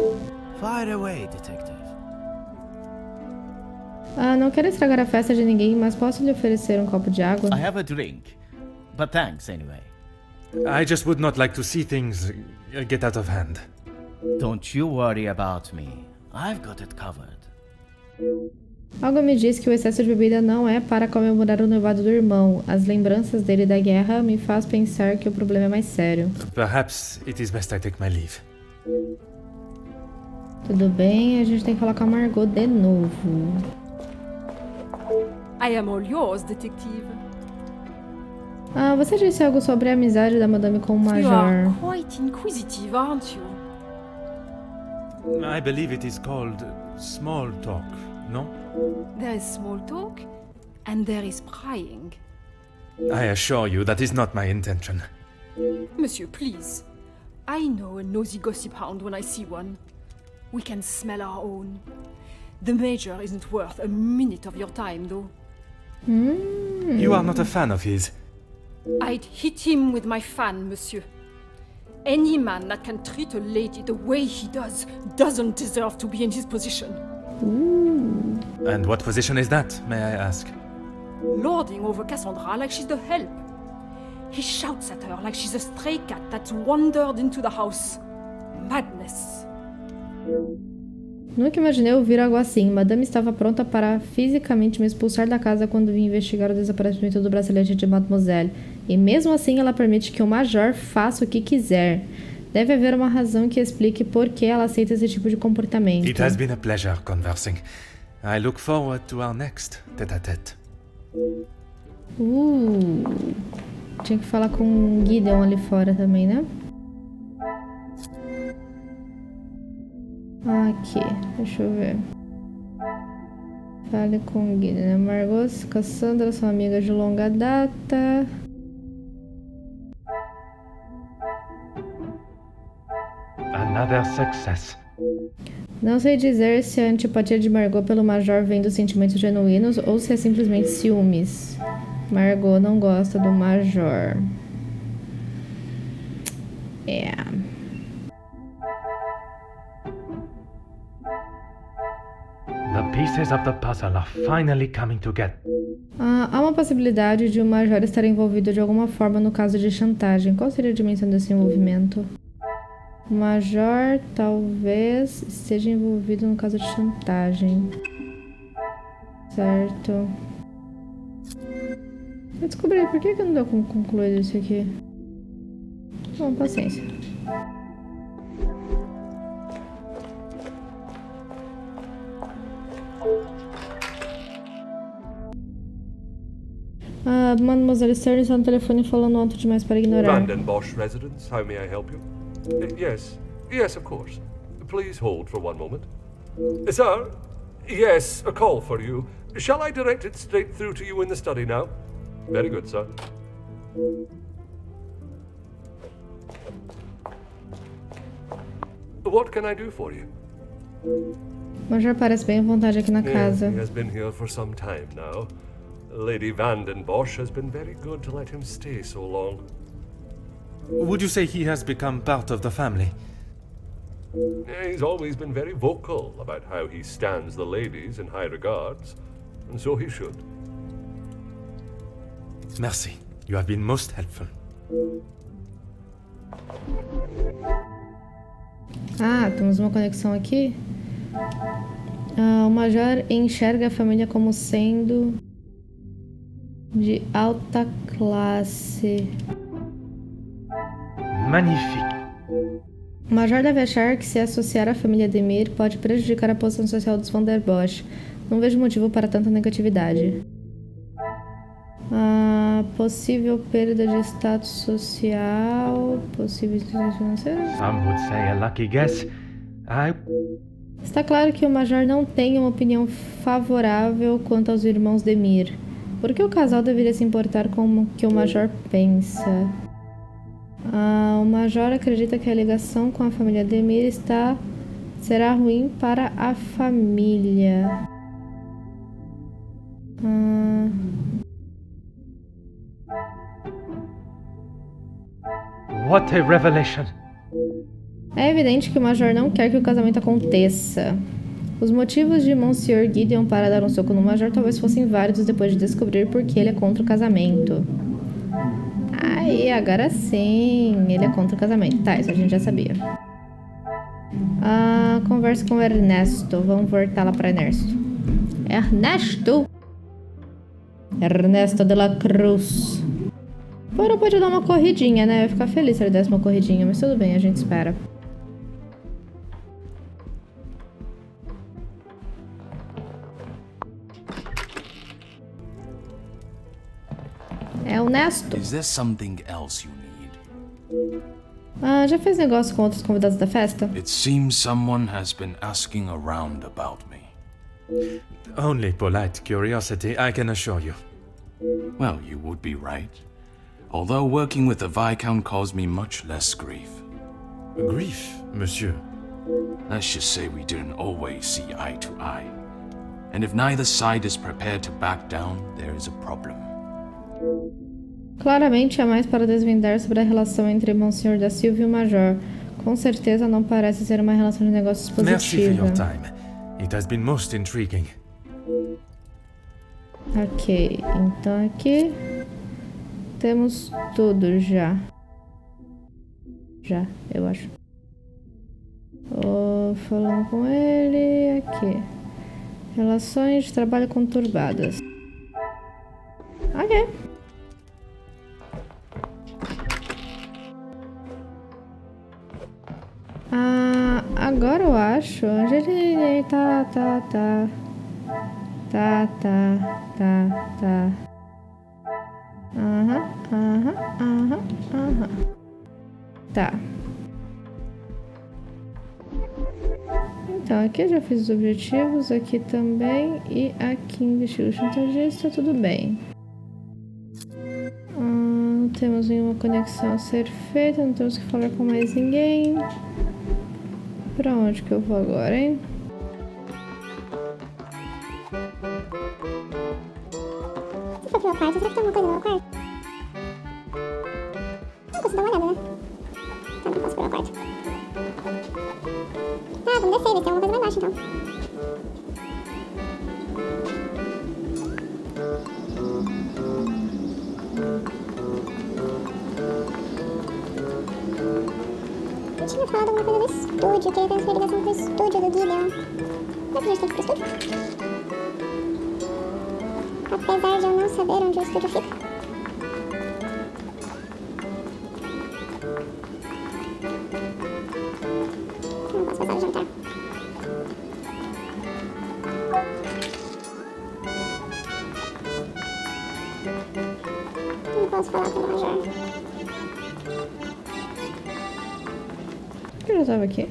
Fire away, detective. Não quero estragar a festa de ninguém, mas posso lhe oferecer um copo de água? I have a drink, but thanks anyway. I just would not like to see things get out of hand. Don't you worry about me. I've got it covered. Algo me diz que o excesso de bebida não é para comemorar o noivado do irmão. As lembranças dele da guerra me faz pensar que o problema é mais sério. Perhaps it is best I take my leave. Tudo bem, a gente tem que falar com a Margot de novo. I am all yours, detective. Você disse algo sobre a amizade da Madame com o Major. You are quite inquisitive, aren't you? I believe it is called small talk, no? There is small talk, and there is prying. I assure you that is not my intention. Monsieur, please. I know a nosy gossip hound when I see one. We can smell our own. The Major isn't worth a minute of your time, though. You are not a fan of his. I'd hit him with my fan, monsieur. Any man that can treat a lady the way he does doesn't deserve to be in his position. And what position is that, may I ask? Lording over Cassandra like she's the help. He shouts at her like she's a stray cat that's wandered into the house. Madness. Nunca imaginei ouvir algo assim. Madame estava pronta para fisicamente me expulsar da casa quando vim investigar o desaparecimento do bracelete de Mademoiselle. E mesmo assim ela permite que o Major faça o que quiser. Deve haver uma razão que explique por que ela aceita esse tipo de comportamento. It has been a pleasure conversing. I look forward to our next tête-à-tête. Tinha que falar com o Gideon ali fora também, né? Aqui, deixa eu ver. Fale com o Gideon, né? Margot e Cassandra são amigas de longa data. Another success. Não sei dizer se a antipatia de Margot pelo Major vem dos sentimentos genuínos ou se é simplesmente ciúmes. Margot não gosta do Major. É. The pieces of the puzzle are finally coming together. Há uma possibilidade de o Major estar envolvido de alguma forma no caso de chantagem. Qual seria a dimensão desse envolvimento? O Major talvez esteja envolvido no caso de chantagem. Certo. Eu descobri por que não deu como concluir isso aqui. Bom, paciência. Mademoiselle Stern está no telefone falando alto demais para ignorar. Van den Bosch residence, how may I help you? Yes, of course. Please hold for one moment. Sir? Yes, a call for you. Shall I direct it straight through to you in the study now? Very good, sir. What can I do for you? O Major parece bem à vontade aqui na casa. He has been here for some time now. Lady Van den Bosch has been very good to let him stay so long. Would you say he has become part of the family? He's always been very vocal about how he stands the ladies in high regards, and so he should. Merci. You have been most helpful. Temos uma conexão aqui. O Major enxerga a família como sendo de alta classe. Magnifique. O Major deve achar que se associar à família Demir pode prejudicar a posição social dos Van der Bosch. Não vejo motivo para tanta negatividade. Possível perda de status social, possível situação financeira. Some would say a lucky guess. Está claro que o Major não tem uma opinião favorável quanto aos irmãos Demir. Por que o casal deveria se importar com o que o Major pensa? O Major acredita que a ligação com a família Demir será ruim para a família. What a revelation! É evidente que o Major não quer que o casamento aconteça. Os motivos de Monsieur Gideon para dar um soco no Major talvez fossem válidos depois de descobrir por que ele é contra o casamento. Aí, agora sim, ele é contra o casamento. Tá, isso a gente já sabia. Conversa com o Ernesto. Vamos voltar lá pra Ernesto. Ernesto de la Cruz. Poirot pode dar uma corridinha, né? Eu ia ficar feliz se ele desse uma corridinha, mas tudo bem, a gente espera. É honesto. Is there something else you need? Já fez negócio com outros convidados da festa? It seems someone has been asking around about me. Only polite curiosity, I can assure you. Well, you would be right. Although working with the Viscount caused me much less grief. Grief, monsieur? Let's just say we didn't always see eye to eye. And if neither side is prepared to back down, there is a problem. Claramente há mais para desvendar sobre a relação entre Monsenhor da Silva e o Major. Com certeza não parece ser uma relação de negócios positiva. Merci for your time. It has been most intriguing. Ok, então aqui temos tudo já. Eu acho. Falando com ele aqui. Relações de trabalho conturbadas. Ok. Agora eu acho. Angeline, tá. Aham. Tá. Então, aqui eu já fiz os objetivos, aqui também, e aqui investigation disso, tá tudo bem. Não temos nenhuma conexão a ser feita, não temos que falar com mais ninguém. Pra onde que eu vou agora, hein? Se for pro meu quarto, será que tem alguma coisa no meu quarto? Não posso dar uma olhada, né? Tá, não posso pro meu quarto. Ah, vamos descer, ver se tem alguma coisa lá embaixo, então. Eu tinha falado alguma coisa do estúdio, que ele transferiu ligação pro estúdio do Gideon. Será que a gente tem que ir pro estúdio? Apesar de eu não saber onde o estúdio fica. Não posso passar o jantar. Não posso falar com o Major. Eu já tava aqui.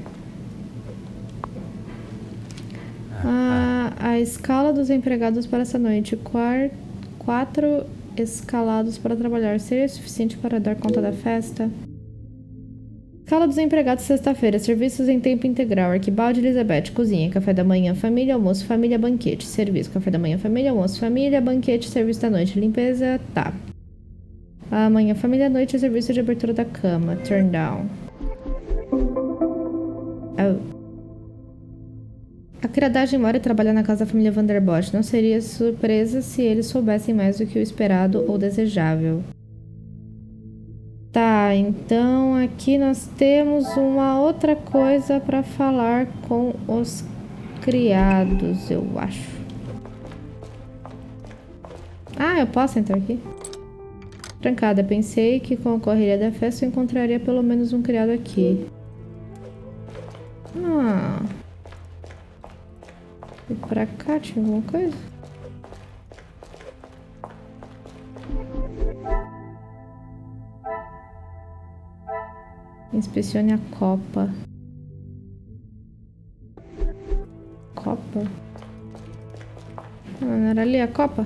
A escala dos empregados para essa noite. 4 escalados para trabalhar. Seria suficiente para dar conta da festa? Escala dos empregados sexta-feira. Serviços em tempo integral. Arquibaldi, Elizabeth. Cozinha. Café da manhã. Família. Almoço. Família. Banquete. Serviço. Café da manhã. Família. Almoço. Família. Banquete. Serviço da noite. Limpeza. Tá. Amanhã. Família. Noite. Serviço de abertura da cama. Turn down. Oh. A criadagem mora e trabalha na casa da família Vanderbosch. Não seria surpresa se eles soubessem mais do que o esperado ou desejável. Tá, então aqui nós temos uma outra coisa para falar com os criados, eu acho. Ah, eu posso entrar aqui? Trancada, pensei que com a correria da festa eu encontraria pelo menos um criado aqui. E pra cá tinha alguma coisa? Inspecione a copa. Copa? Não era ali a copa?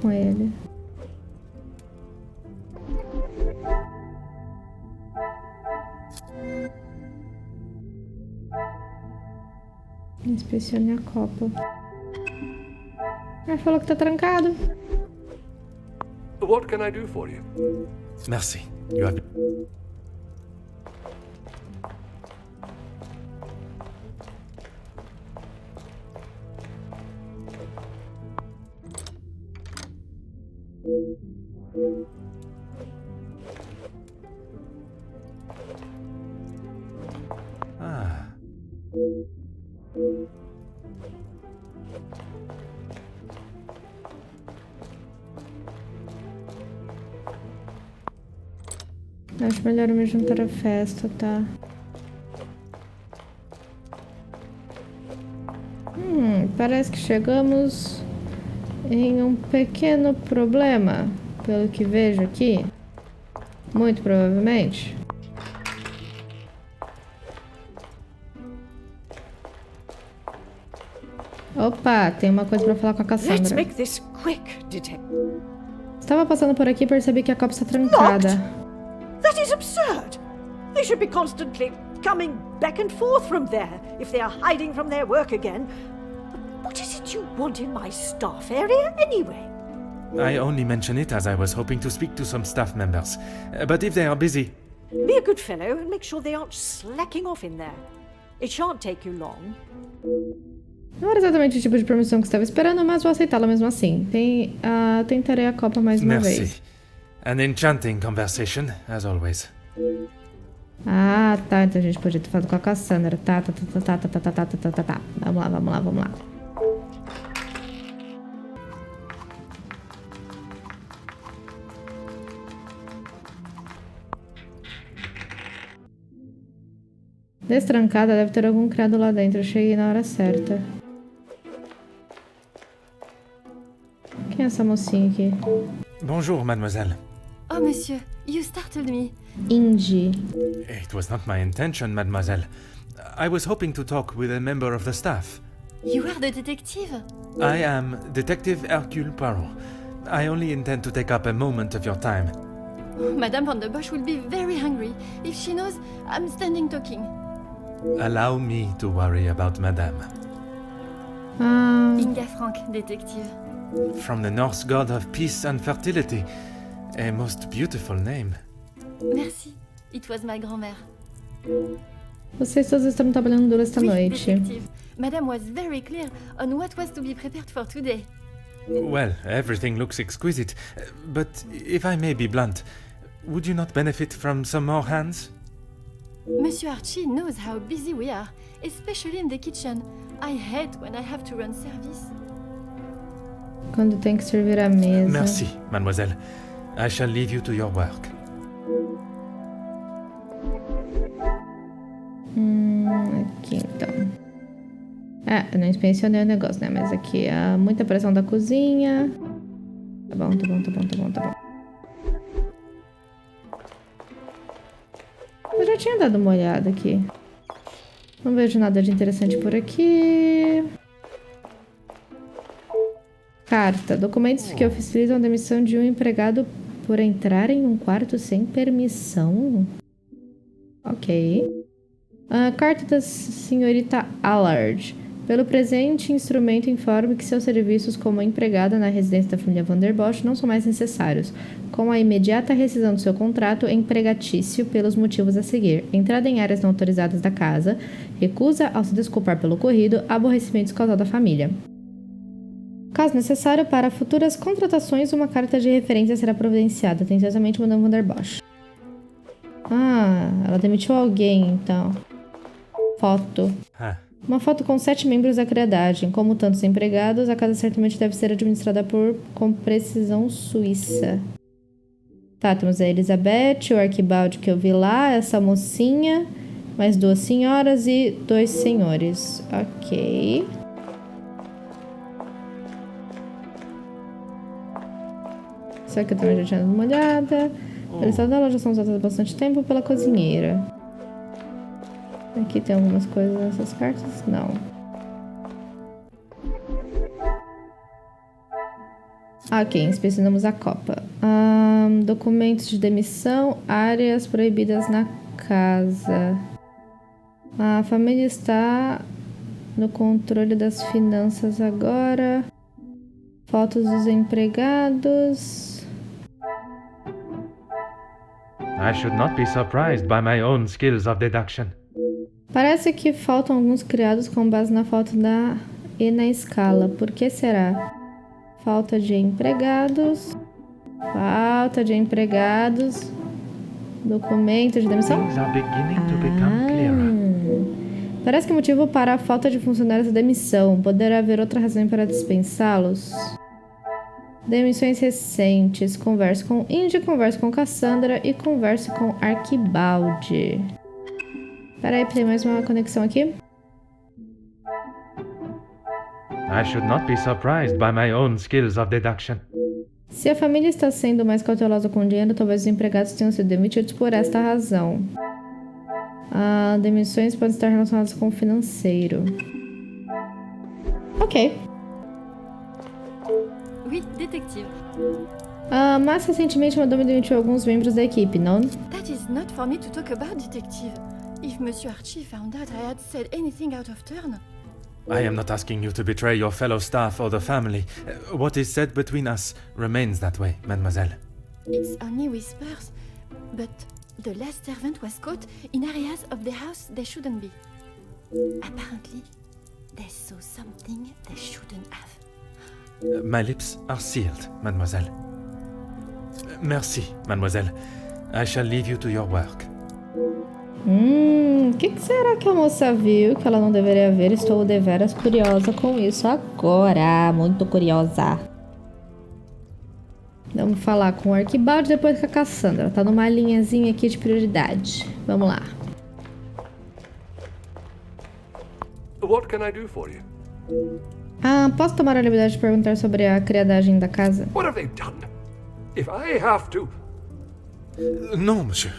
Com ele. Inspecione a copa. Ele falou que tá trancado. What can I do for you? Merci. You have... Acho melhor eu me juntar à festa, tá? Parece que chegamos em um pequeno problema, pelo que vejo aqui. Muito provavelmente. Opa, tem uma coisa pra falar com a Cassandra. Let's make this quick, detective. Estava passando por aqui e percebi que a copa está trancada. That is absurd. They should be constantly coming back and forth from there if they are hiding from their work again. What is it you want in my staff area anyway? I only mention it as I was hoping to speak to some staff members. But if they are busy... Be a good fellow and make sure they aren't slacking off in there. It shan't take you long. Não era exatamente o tipo de permissão que estava esperando, mas vou aceitá-la mesmo assim. Tentarei a copa mais uma vez. Merci. An enchanting conversation, as always. Ah, tá. Então a gente podia ter falado com a Cassandra. Tá. Vamos lá. Destrancada, deve ter algum criado lá dentro. Eu cheguei na hora certa. Quem é essa mocinha aqui? Bonjour, mademoiselle. Oh, monsieur, you startled me. Indy. It was not my intention, mademoiselle. I was hoping to talk with a member of the staff. You are the detective? I am Detective Hercule Poirot. I only intend to take up a moment of your time. Madame Van der Bosch will be very hungry if she knows I'm standing talking. Allow me to worry about Madame. Inga Frank, detective. From the Norse god of peace and fertility. A most beautiful name. Merci. It was my grand-mère. Vocês todos estão trabalhando duro esta noite. Detective. Madame was very clear on what was to be prepared for today. Well, everything looks exquisite. But if I may be blunt, would you not benefit from some more hands? Monsieur Archie knows how busy we are, especially in the kitchen. I hate when I have to run service. Quando tem que servir a mesa. Merci, mademoiselle. I shall leave you to your work. Aqui então. Eu não inspecionei o negócio, né? Mas aqui, muita pressão da cozinha. Tá bom. Eu já tinha dado uma olhada aqui. Não vejo nada de interessante por aqui. Carta. Documentos que oficializam a demissão de um empregado por entrar em um quarto sem permissão. Ok. Carta da senhorita Allard. Pelo presente instrumento, informe que seus serviços como empregada na residência da família Van der Bosch não são mais necessários. Com a imediata rescisão do seu contrato empregatício pelos motivos a seguir: entrada em áreas não autorizadas da casa, recusa ao se desculpar pelo ocorrido, aborrecimentos causados à família. Caso necessário, para futuras contratações, uma carta de referência será providenciada. Atenciosamente, Madame Van der Bosch. Ela demitiu alguém, então. Foto. Uma foto com 7 membros da criadagem. Como tantos empregados, a casa certamente deve ser administrada com precisão suíça. Tá, temos a Elizabeth, o Arquibaldi que eu vi lá, essa mocinha, mais 2 senhoras e 2 senhores. Ok. Isso aqui eu também já tinha dado uma olhada. A lista da loja são usadas há bastante tempo pela cozinheira. Aqui tem algumas coisas nessas cartas? Não. Ok, inspecionamos a copa. Documentos de demissão, áreas proibidas na casa. A família está no controle das finanças agora. Fotos dos empregados. I should not be surprised by my own skills of deduction. Parece que faltam alguns criados com base na foto e na escala. Por que será? Falta de empregados. Documento de demissão. Things are beginning to become clearer. Parece que o motivo para a falta de funcionários é demissão. Poderá haver outra razão para dispensá-los? Demissões recentes. Converse com Indy, converse com Cassandra e converse com Arquibaldi. Peraí, tem mais uma conexão aqui. I should not be surprised by my own skills of deduction. Se a família está sendo mais cautelosa com o dinheiro, talvez os empregados tenham sido demitidos por esta razão. Demissões podem estar relacionadas com o financeiro. Ok. Oui, detective. Mas recentemente Madame demitiu alguns membros da equipe, não? That is not for me to talk about, detective. If Monsieur Archie found out I had said anything out of turn. I am not asking you to betray your fellow staff or the family. What is said between us remains that way, mademoiselle. It's only whispers, but the last servant was caught in areas of the house they shouldn't be. Apparently, they saw something they shouldn't have. My lips are sealed, mademoiselle. Merci, mademoiselle. I shall leave you to your work. Que será que a moça viu que ela não deveria ver? Estou deveras curiosa com isso agora. Muito curiosa. Vamos falar com o Arquibaldi depois com a Cassandra. Tá numa linhazinha aqui de prioridade. Vamos lá. What can I do for you? Posso tomar a liberdade de perguntar sobre a criadagem da casa? What have they done? If I have to... No, monsieur.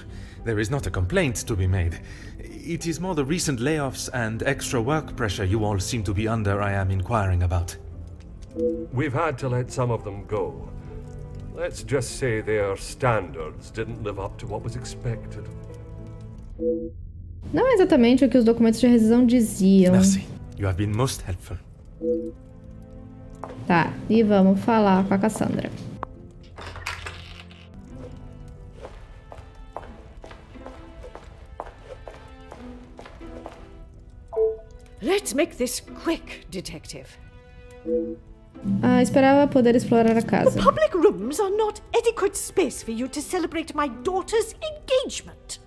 There is not a complaint to be made. It is more the recent layoffs and extra work pressure you all seem to be under I am inquiring about. We've had to let some of them go. Let's just say their standards didn't live up to what was expected. Não é exatamente o que os documentos de rescisão diziam. Merci. You have been most helpful. Tá, e vamos falar com a Cassandra. Let's make this quick, detective. Esperava poder explorar a casa. The public rooms are not adequate space for you to celebrate my daughter's engagement.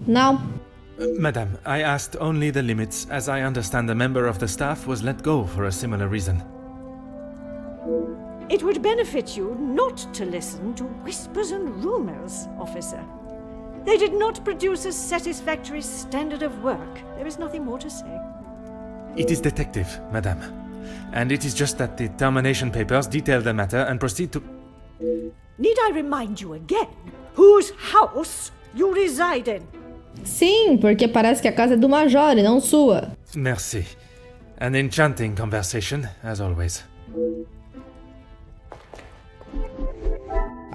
Não. Madame, I asked only the limits, as I understand a member of the staff was let go for a similar reason. It would benefit you not to listen to whispers and rumors, officer. They did not produce a satisfactory standard of work. There is nothing more to say. It is detective, madame. And it is just that the termination papers detail the matter and proceed to... Need I remind you again whose house you reside in? Sim, porque parece que a casa é do Major e não sua. Merci. An enchanting conversation, as always.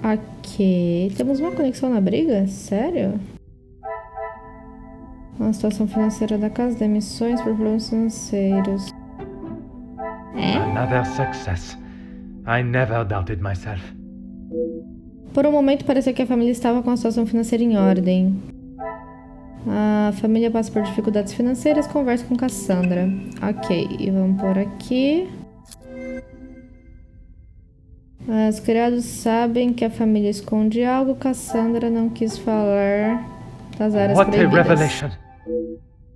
Ok, temos uma conexão na briga? Sério? A situação financeira da casa, demissões por problemas financeiros. Another success. I never doubted myself. Por um momento parecia que a família estava com a situação financeira em ordem. A família passa por dificuldades financeiras, conversa com Cassandra. Ok, e vamos por aqui. Os criados sabem que a família esconde algo. Cassandra não quis falar das áreas proibidas. What a revelation!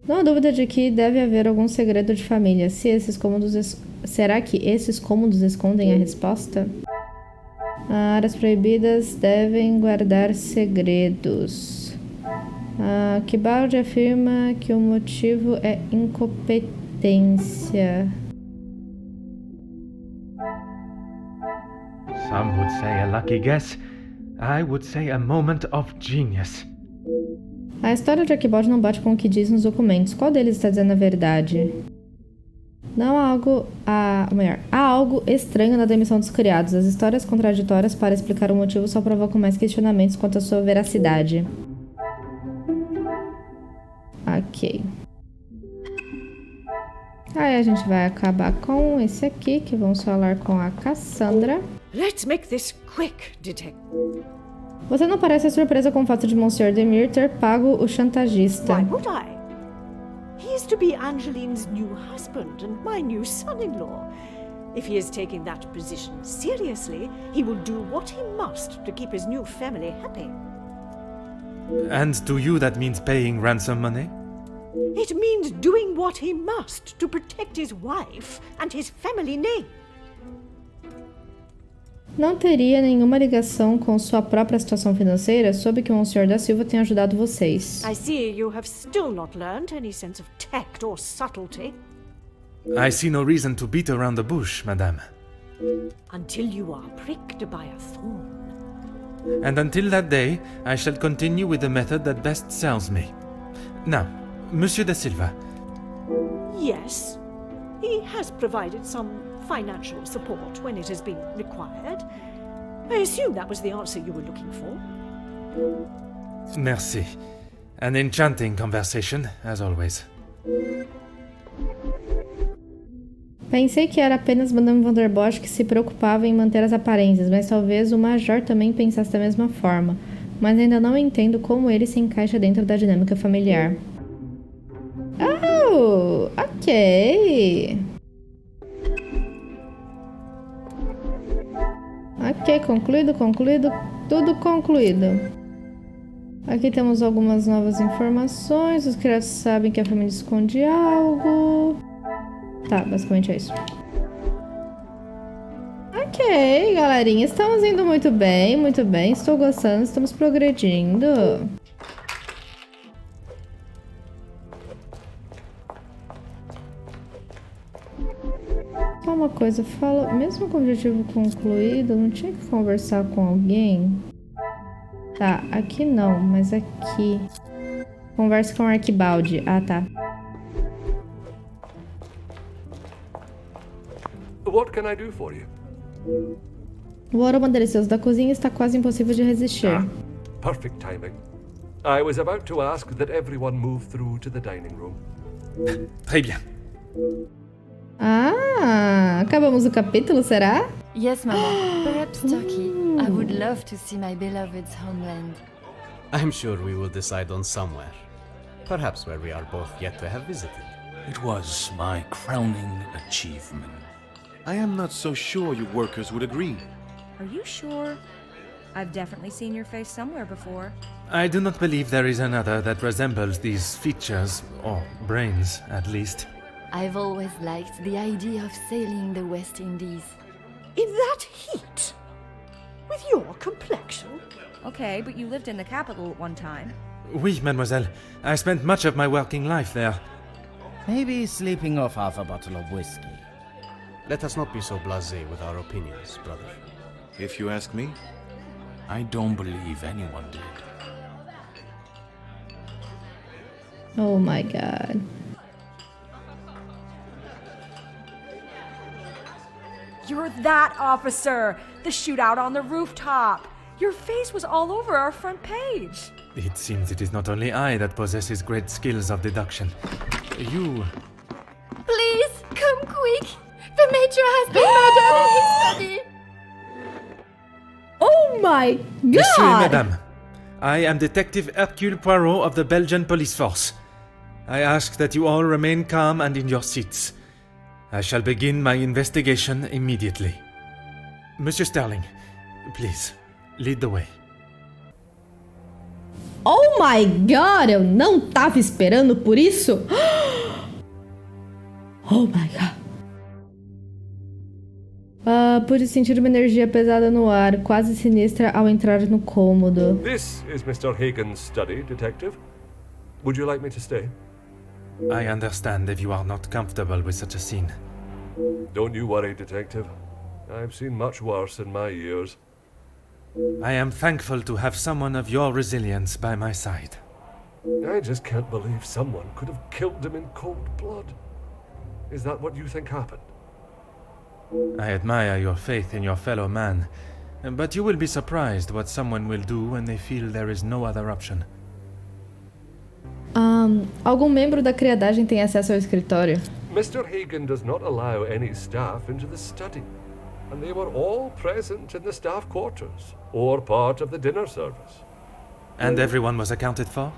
Não há dúvida de que deve haver algum segredo de família. Será que esses cômodos escondem a resposta? Áreas proibidas devem guardar segredos. Kibaldi afirma que o motivo é incompetência. Some would say a lucky guess. I would say a moment of genius. A história de Arquibaldi não bate com o que diz nos documentos. Qual deles está dizendo a verdade? Não há algo... há algo estranho na demissão dos criados. As histórias contraditórias para explicar o motivo só provocam mais questionamentos quanto à sua veracidade. Ok. Aí a gente vai acabar com esse aqui, que vamos falar com a Cassandra. Let's make this quick, detective. Você não parece surpresa com o fato de Monsieur Demir ter pago o chantagista. Why would I? He is to be Angeline's new husband and my new son-in-law. If he is taking that position seriously, he will do what he must to keep his new family happy. And to you that means paying ransom money? It means doing what he must to protect his wife and his family name. Não teria nenhuma ligação com sua própria situação financeira sob que o Monsieur da Silva tenha ajudado vocês. I see you have still not learned any sense of tact or subtlety. I see no reason to beat around the bush, madame. Until you are pricked by a thorn. And until that day, I shall continue with the method that best serves me. Now, Monsieur da Silva. Yes, he has provided some financial support when it has been required. I assume that was the answer you were looking for. Merci. An enchanting conversation, as always. Pensei que era apenas Madame Vanderbosch que se preocupava em manter as aparências, mas talvez o Major também pensasse da mesma forma. Mas ainda não entendo como ele se encaixa dentro da dinâmica familiar. Oh, ok. Ok, concluído, tudo concluído. Aqui temos algumas novas informações. Os criados sabem que a família esconde algo. Tá, basicamente é isso. Ok, galerinha, estamos indo muito bem, estou gostando, estamos progredindo. Só uma coisa, fala, mesmo com o objetivo concluído, não tinha que conversar com alguém? Tá, aqui não, mas aqui. Conversa com o Arquibaldi. Ah, tá. What can I do for you? O aroma delicioso da cozinha está quase impossível de resistir. Perfect timing. I was about to ask that everyone move through to the dining room. Très bien. Ah, acabamos o capítulo, será? Yes, Mama. Perhaps Turkey. I would love to see my beloved's homeland. I'm sure we will decide on somewhere. Perhaps where we are both yet to have visited. It was my crowning achievement. I am not so sure you workers would agree. Are you sure? I've definitely seen your face somewhere before. I do not believe there is another that resembles these features, or brains, at least. I've always liked the idea of sailing the West Indies. In that heat? With your complexion? Okay, but you lived in the capital at one time. Oui, mademoiselle. I spent much of my working life there. Maybe sleeping off half a bottle of whiskey. Let us not be so blasé with our opinions, brother. If you ask me. I don't believe anyone did. Oh my god. You're that officer! The shootout on the rooftop! Your face was all over our front page! It seems it is not only I that possesses great skills of deduction. You... Please, come quick! The Major has been murdered in his study! Oh my Monsieur god! et Madame, I am Detective Hercule Poirot of the Belgian Police Force. I ask that you all remain calm and in your seats. I shall begin my investigation immediately. Monsieur Sterling, please, lead the way. Oh my god, eu não tava esperando por isso. Oh my god. Pude sentir uma energia pesada no ar, quase sinistra ao entrar no cômodo. This is Mr. Hagen's study, Detective. Would you like me to stay? I understand if you are not comfortable with such a scene. Don't you worry, Detective. I've seen much worse in my years. I am thankful to have someone of your resilience by my side. I just can't believe someone could have killed him in cold blood. Is that what you think happened? I admire your faith in your fellow man, but you will be surprised what someone will do when they feel there is no other option. Algum membro da criadagem tem acesso ao escritório? Mr. Hagen does not allow any staff into the study, and they were all present in the staff quarters, or part of the dinner service. And everyone was accounted for?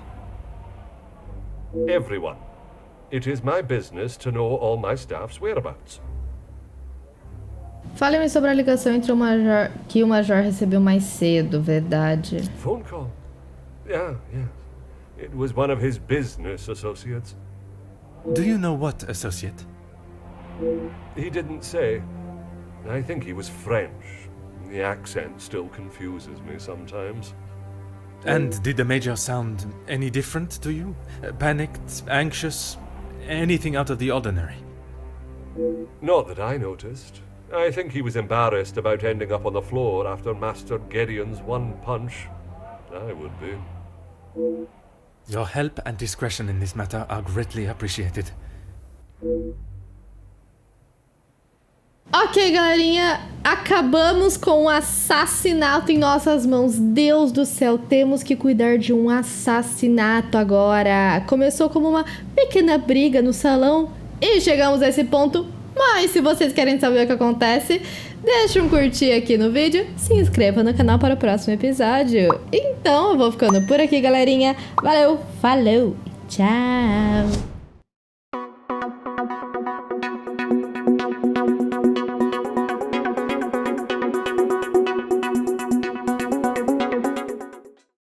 Everyone. It is my business to know all my staff's whereabouts. Fale-me sobre a ligação entre que o Major recebeu mais cedo, verdade? Phone call? Yeah. It was one of his business associates. Do you know what associate? He didn't say. I think he was French. The accent still confuses me sometimes. And did the Major sound any different to you? Panicked, anxious, anything out of the ordinary? Not that I noticed. I think he was embarrassed about ending up on the floor after Master Gideon's one punch. I would be. Your help and discretion in this matter are greatly appreciated. Ok, galerinha, acabamos com um assassinato em nossas mãos. Deus do céu, temos que cuidar de um assassinato agora. Começou como uma pequena briga no salão e chegamos a esse ponto. Mas se vocês querem saber o que acontece, deixa um curtir aqui no vídeo, se inscreva no canal para o próximo episódio. Então eu vou ficando por aqui, galerinha. Valeu, falou, tchau!